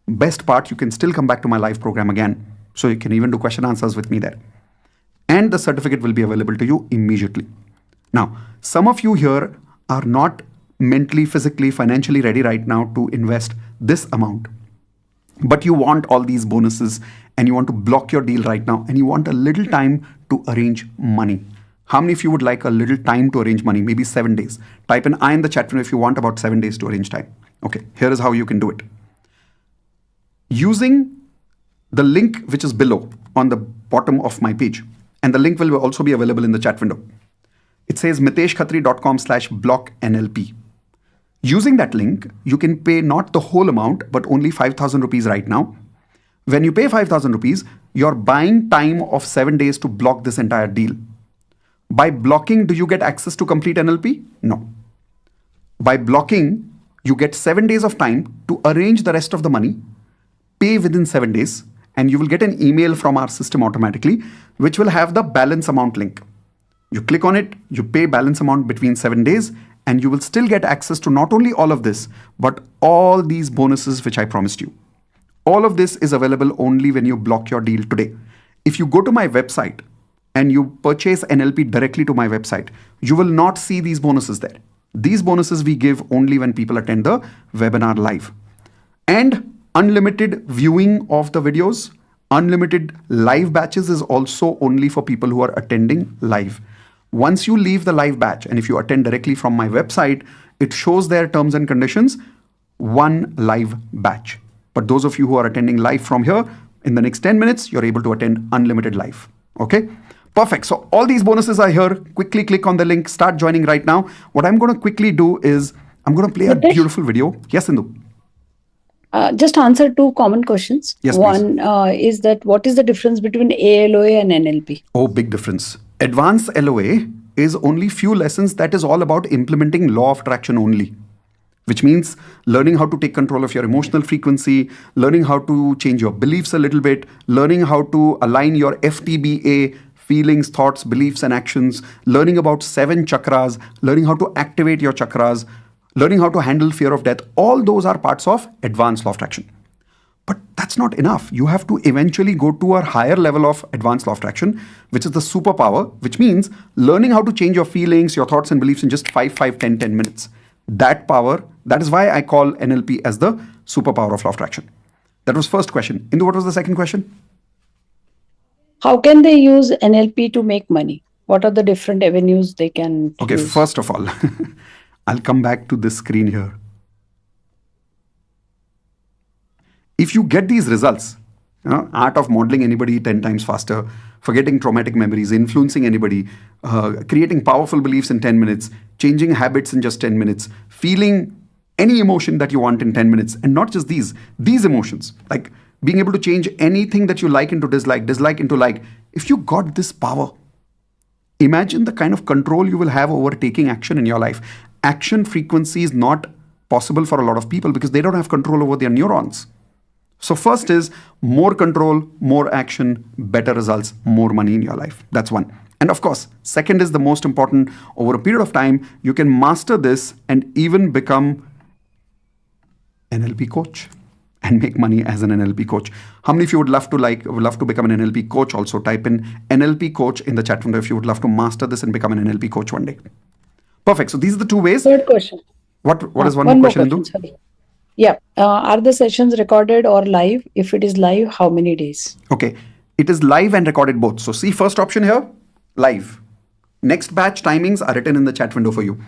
Best part, you can still come back to my live program again. So you can even do question answers with me there. And the certificate will be available to you immediately. Now, some of you here are not mentally, physically, financially ready right now to invest this amount. But you want all these bonuses and you want to block your deal right now and you want a little time to arrange money. How many of you would like a little time to arrange money? Maybe 7 days. Type in I in the chat window if you want about 7 days to arrange time. Okay, here is how you can do it. Using the link which is below on the bottom of my page, and the link will also be available in the chat window. It says miteshkhatri.com/blocknlp. Using that link, you can pay not the whole amount, but only 5,000 rupees right now. When you pay 5,000 rupees, you're buying time of 7 days to block this entire deal. By blocking, do you get access to complete NLP? No. By blocking, you get 7 days of time to arrange the rest of the money, pay within 7 days, and you will get an email from our system automatically, which will have the balance amount link. You click on it, you pay balance amount between 7 days, and you will still get access to not only all of this, but all these bonuses which I promised you. All of this is available only when you block your deal today. If you go to my website and you purchase NLP directly to my website, you will not see these bonuses there. These bonuses we give only when people attend the webinar live. And unlimited viewing of the videos, unlimited live batches is also only for people who are attending live. Once you leave the live batch, and if you attend directly from my website, it shows their terms and conditions, 1 live batch. But those of you who are attending live from here, in the next 10 minutes, you're able to attend unlimited live. Okay? Perfect. So all these bonuses are here. Quickly click on the link. Start joining right now. What I'm going to quickly do is, I'm going to play a beautiful video. Yes, Indu? Just answer 2 common questions. Yes, One is that what is the difference between ALOA and NLP? Oh, big difference. Advanced LOA is only few lessons that is all about implementing law of attraction only, which means learning how to take control of your emotional frequency, learning how to change your beliefs a little bit, learning how to align your FTBA, feelings, thoughts, beliefs, and actions, learning about 7 chakras, learning how to activate your chakras, learning how to handle fear of death. All those are parts of advanced law of attraction. But that's not enough. You have to eventually go to a higher level of advanced law of attraction, which is the superpower, which means learning how to change your feelings, your thoughts and beliefs in just 5, 10 minutes. That power, that is why I call NLP as the superpower of law of attraction. That was first question. Indu, what was the second question? How can they use NLP to make money? What are the different avenues they can Okay, use? first of all, I'll come back to this screen here. If you get these results, art of modeling anybody 10 times faster, forgetting traumatic memories, influencing anybody, creating powerful beliefs in 10 minutes, changing habits in just 10 minutes, feeling any emotion that you want in 10 minutes, and not just these emotions, like being able to change anything that you like into dislike, dislike into like. If you got this power, imagine the kind of control you will have over taking action in your life. Action frequency is not possible for a lot of people because they don't have control over their neurons. So first is more control, more action, better results, more money in your life. That's one. And of course, second is the most important. Over a period of time, you can master this and even become NLP coach and make money as an NLP coach. How many of you would love to become an NLP coach? Also type in NLP coach in the chat window if you would love to master this and become an NLP coach one day. Perfect. So these are the 2 ways. Third question. What is one more question, Indu? Sorry. Yeah. Are the sessions recorded or live? If it is live, how many days? Okay. It is live and recorded both. So see first option here, live. Next batch timings are written in the chat window for you.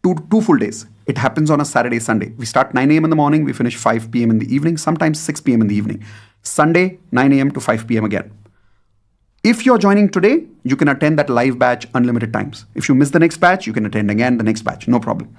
Two full days. It happens on a Saturday, Sunday. We start 9 a.m. in the morning. We finish 5 p.m. in the evening, sometimes 6 p.m. in the evening. Sunday, 9 a.m. to 5 p.m. again. If you're joining today, you can attend that live batch unlimited times. If you miss the next batch, you can attend again the next batch. No problem.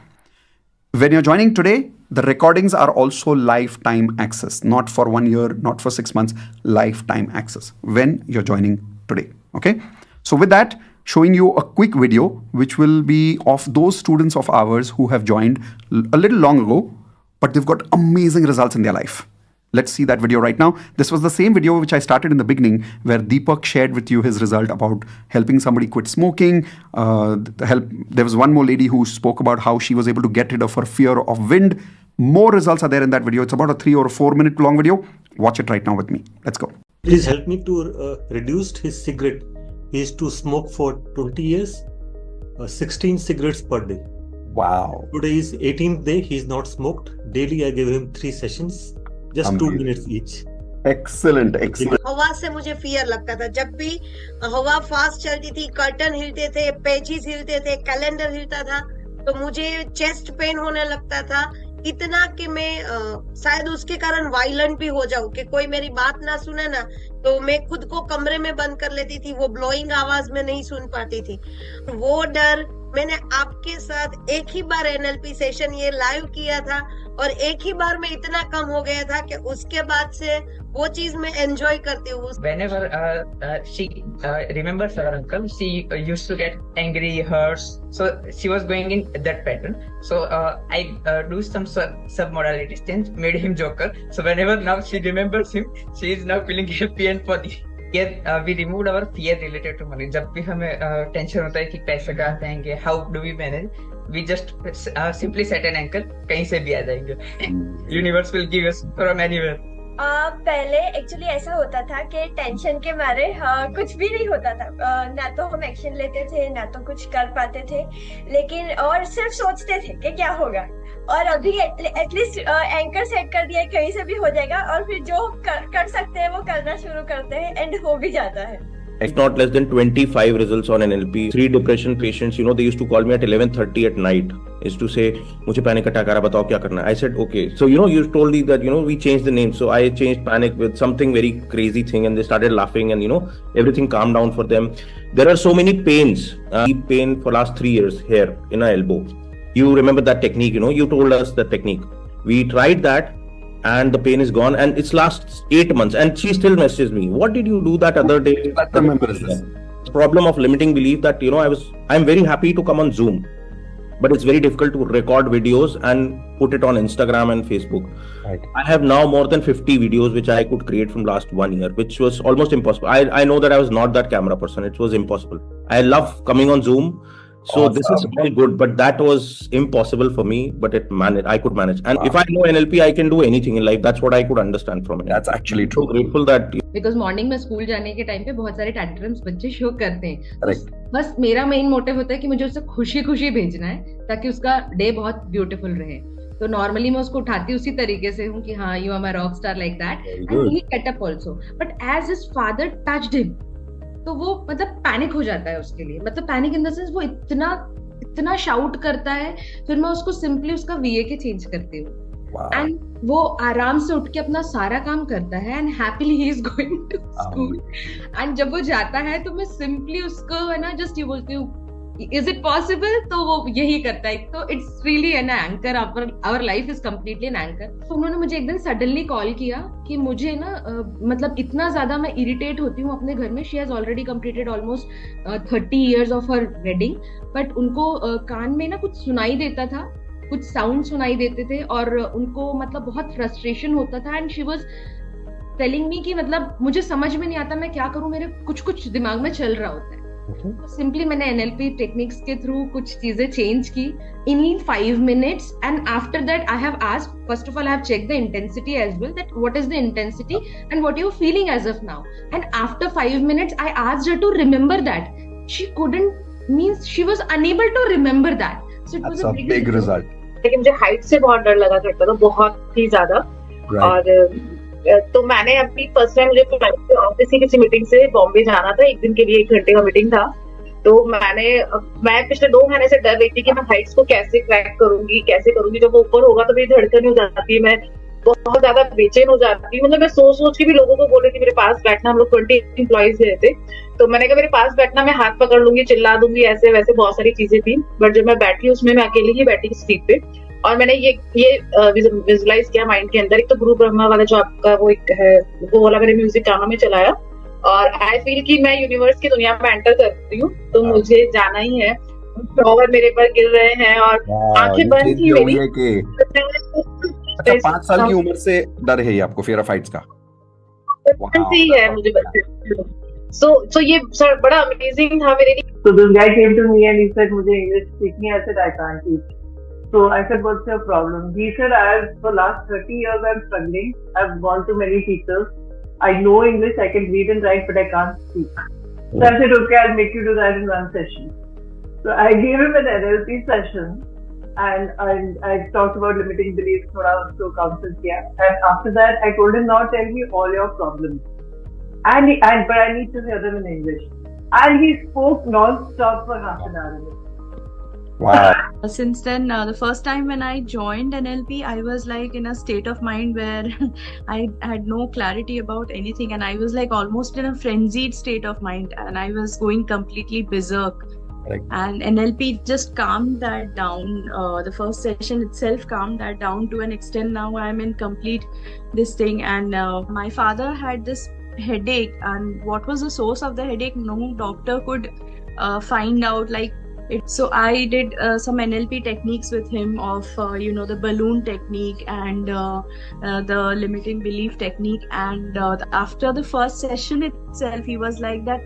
When you're joining today, the recordings are also lifetime access, not for 1 year, not for 6 months, lifetime access when you're joining today. Okay. So with that, showing you a quick video, which will be of those students of ours who have joined a little long ago, but they've got amazing results in their life. Let's see that video right now. This was the same video which I started in the beginning, where Deepak shared with you his result about helping somebody quit smoking. There was one more lady who spoke about how she was able to get rid of her fear of wind. More results are there in that video. It's about a 3 or 4 minute long video. Watch it right now with me. Let's go. Please help me to reduce his cigarette. He used to smoke for 20 years, 16 cigarettes per day. Wow. Today is 18th day. He's not smoked. Daily I give him 3 sessions. Just 2 minutes each. Excellent. हवा से मुझे fear लगता था. जब भी हवा fast चलती थी, कर्टन हिलते थे, पेजेस हिलते थे, कैलेंडर हिलता था, तो मुझे चेस्ट पेन होने लगता था. इतना कि मैं शायद उसके कारण वायलेंट भी हो जाऊं, कि कोई मेरी बात ना सुने ना तो मैं खुद को कमरे में बंद कर लेती थी, वो ब्लोइंग आवाज में नहीं सुन पाती थी। वो डर मैंने आपके साथ एक ही बार एनएलपी सेशन ये लाइव किया था और एक ही बार में इतना कम हो गया था कि उसके बाद से वो चीज मैं एंजॉय करती हूँ। Whenever she remembers her uncle, she used to get angry, hurt. So she was going in that pattern. So I do some sub-modalities change, made him joker. So whenever now she remembers him, she is now feeling happy and funny. We removed our fear related to money. जब भी हमें tension होता है कि पैसे कहाँ से आएंगे, how do we manage? We just simply set an anchor, कहीं से भी आ जाएंगे. Universe will give us from anywhere. पहले एक्चुअली ऐसा होता था कि टेंशन के मारे कुछ भी नहीं होता था, ना तो हम एक्शन लेते थे ना तो कुछ कर पाते थे, लेकिन और सिर्फ सोचते थे कि क्या होगा। और अभी एटलीस्ट एंकर सेट कर दिया, कहीं से भी हो जाएगा, और फिर जो कर सकते हैं वो करना शुरू करते हैं एंड हो भी जाता है। If not less than 25 results on NLP. 3 depression patients, they used to call me at 11:30 at night. Is to say, मुझे panic attack आ रहा, बताओ क्या करना है? I said, okay. So, you told me that, we changed the name. So, I changed panic with something very crazy thing and they started laughing and, everything calmed down for them. There are so many pains. Deep pain for last 3 years here in our elbow. You remember that technique, you told us the technique. We tried that. And the pain is gone, and it's last 8 months, and she still messages me. What did you do that other day? I remember this. Problem of limiting belief that I'm very happy to come on Zoom, but it's very difficult to record videos and put it on Instagram and Facebook. Right. I have now more than 50 videos which I could create from last 1 year, which was almost impossible. I know that I was not that camera person. It was impossible. I love coming on Zoom. So awesome. This is all good, but that was impossible for me, but I could manage. And if I know NLP, I can do anything in life. That's what I could understand from it. That's actually true. So grateful that because morning में school जाने के time पे बहुत सारे tantrums बच्चे show करते हैं। Correct. बस मेरा मेन मोटिव होता है कि मुझे उसे खुशी खुशी भेजना है ताकि उसका डे बहुत ब्यूटीफुल रहे। तो नॉर्मली मैं उसको उठाती उसी तरीके से हूँ कि हाँ, you are my rock star like that, and he get up also. But as his father touched him, तो वो मतलब पैनिक हो जाता है उसके लिए, मतलब पैनिक इन द सेंस वो इतना शाउट करता है, फिर मैं उसको सिंपली उसका वीए के चेंज करती हूँ एंड वो आराम से उठ के अपना सारा काम करता है and happily he is going to school. And जब वो जाता है तो मैं सिंपली उसको है ना जस्ट ये बोलती हूँ इज इट पॉसिबल, तो वो यही करता है। तो it's really an anchor, our life is completely an anchor. तो उन्होंने मुझे एक दिन सडनली कॉल किया कि मुझे ना मतलब इतना ज्यादा मैं इरिटेट होती हूँ अपने घर में। She has already completed almost 30 years of her wedding, but उनको कान में ना कुछ सुनाई देता था, कुछ साउंड सुनाई देते थे और उनको मतलब बहुत फ्रस्ट्रेशन होता था। And she was telling me कि मतलब मुझे समझ में नहीं आता मैं क्या करूं, मेरे कुछ दिमाग में चल रहा होता है। तो सिंपली मैंने एनएलपी टेक्निक्स के थ्रू कुछ चीजें चेंज की in 5 minutes, and after that I have asked, first of all I have check the intensity as well, that what is the intensity and what you are feeling as of now. And after 5 minutes I asked her to remember that. She couldn't, means she was unable to remember that. So it was a big result. लेकिन मुझे height से बहुत डर लगा करता था, बहुत ही ज्यादा। और तो मैंने अपनी फर्स्ट टाइम, मुझे ऑफिस की किसी मीटिंग से बॉम्बे जाना था, 1 दिन के लिए 1 घंटे का मीटिंग था। तो मैं पिछले 2 महीने से डर रही थी कि मैं हाइट्स को कैसे क्रैक करूंगी, कैसे करूंगी। जब वो ऊपर होगा तो मेरी धड़कन हो जाती है, मैं बहुत ज्यादा बेचैन हो जाती हूँ। मतलब मैं सोच के भी लोगों को बोल रही थी मेरे पास बैठना। हम लोग 20 एम्प्लॉइज गए थे, तो मैंने कहा मेरे पास बैठना, मैं हाथ पकड़ लूंगी, चिल्ला दूंगी, ऐसे वैसे बहुत सारी चीजें थी। बट जब मैं बैठी उसमें मैं अकेली ही बैठी सीट पे, और मैंने ये विजुअलाइज किया माइंड के अंदर। एक तो गुरु ब्रह्मा वाला जो आपका वो एक है, वो वाला मेरे म्यूजिक कानों में चलाया, और आई फील कि मैं यूनिवर्स की दुनिया में एंटर कर रही हूँ, तो मुझे जाना ही है। फ्लावर मेरे पर गिर रहे हैं और आंखें बंद थी मेरी। अच्छा, 5 साल की उम्र से डर है ये आपको, फियर ऑफ हाइट्स का? ही है मुझे बच्चे। So ये सर बड़ा अमेजिंग था मेरे लिए। So this guy came to me and he said, मुझे English speaking, I said I can't teach. So I said, what's your problem? He said, for last 30 years I'm struggling. I've gone to many teachers. I know English, I can read and write, but I can't speak. So I said, okay, I'll make you do that in 1 session. So I gave him an NLP session, and I talked about limiting beliefs, thoda usko counsel kiya. And after that, I told him, now tell me all your problems. But I need to hear them in English. And he spoke non-stop for half an hour. Wow. Since then, the first time when I joined NLP, I was like in a state of mind where I had no clarity about anything, and I was like almost in a frenzied state of mind, and I was going completely berserk. And NLP just calmed that down. The first session itself calmed that down to an extent. Now I'm in complete this thing, and my father had this headache, and what was the source of the headache? No doctor could find out. Like it. So I did some NLP techniques with him of the balloon technique and the limiting belief technique. And after the first session itself, he was like that.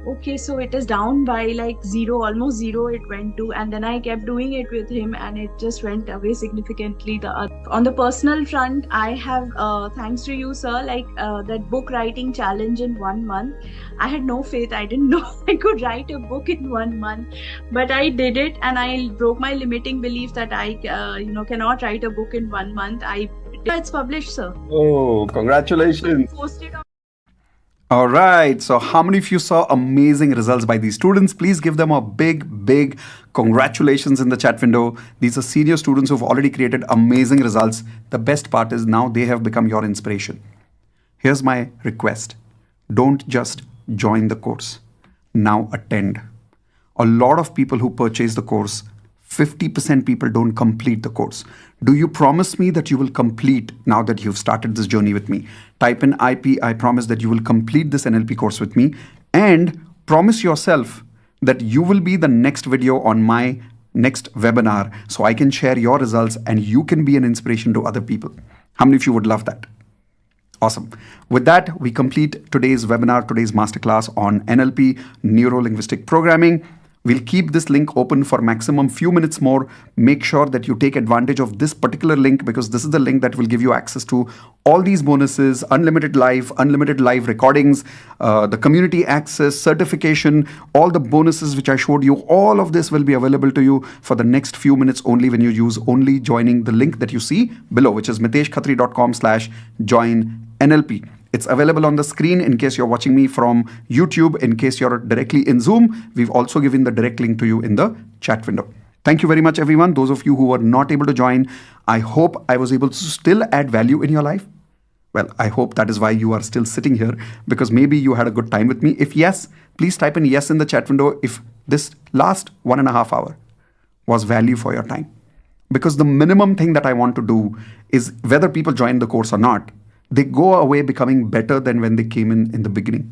Okay, so it is down by like zero, almost zero it went to, and then I kept doing it with him, and it just went away significantly. On the personal front, I have, thanks to you, sir, like that book writing challenge in 1 month. I had no faith. I didn't know I could write a book in 1 month, but I did it, and I broke my limiting belief that I, cannot write a book in 1 month. It's published, sir. Oh, congratulations. Posted on. All right. So, how many of you saw amazing results by these students? Please give them a big, big congratulations in the chat window. These are senior students who've already created amazing results. The best part is now they have become your inspiration. Here's my request. Don't just join the course. Now attend. A lot of people who purchase the course, 50% people don't complete the course. Do you promise me that you will complete now that you've started this journey with me? Type in IP, I promise that you will complete this NLP course with me, and promise yourself that you will be the next video on my next webinar so I can share your results and you can be an inspiration to other people. How many of you would love that? Awesome. With that, we complete today's webinar, today's masterclass on NLP, Neuro-Linguistic Programming. We'll keep this link open for maximum few minutes more. Make sure that you take advantage of this particular link because this is the link that will give you access to all these bonuses, unlimited live recordings, the community access, certification, all the bonuses which I showed you. All of this will be available to you for the next few minutes only when you use only joining the link that you see below, which is miteshkhatri.com/join NLP. It's available on the screen in case you're watching me from YouTube. In case you're directly in Zoom, we've also given the direct link to you in the chat window. Thank you very much, everyone. Those of you who were not able to join, I hope I was able to still add value in your life. Well, I hope that is why you are still sitting here, because maybe you had a good time with me. If yes, please type in yes in the chat window if this last 1.5 hours was value for your time. Because the minimum thing that I want to do is, whether people join the course or not, they go away becoming better than when they came in the beginning.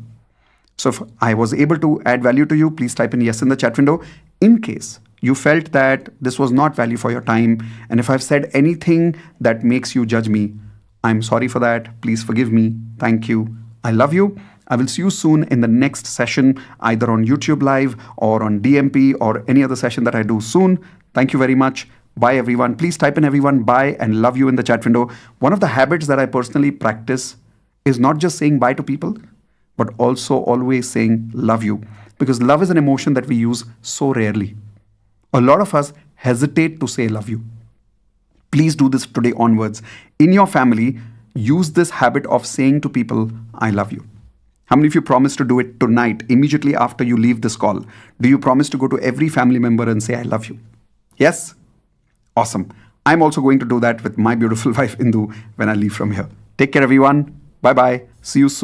So if I was able to add value to you, please type in yes in the chat window. In case you felt that this was not value for your time, and if I've said anything that makes you judge me, I'm sorry for that. Please forgive me. Thank you. I love you. I will see you soon in the next session, either on YouTube Live or on DMP or any other session that I do soon. Thank you very much. Bye, everyone. Please type in everyone bye and love you in the chat window. One of the habits that I personally practice is not just saying bye to people, but also always saying love you. Because love is an emotion that we use so rarely. A lot of us hesitate to say love you. Please do this today onwards. In your family, use this habit of saying to people, I love you. How many of you promise to do it tonight, immediately after you leave this call? Do you promise to go to every family member and say, I love you? Yes? Awesome. I'm also going to do that with my beautiful wife, Indu, when I leave from here. Take care, everyone. Bye-bye. See you soon.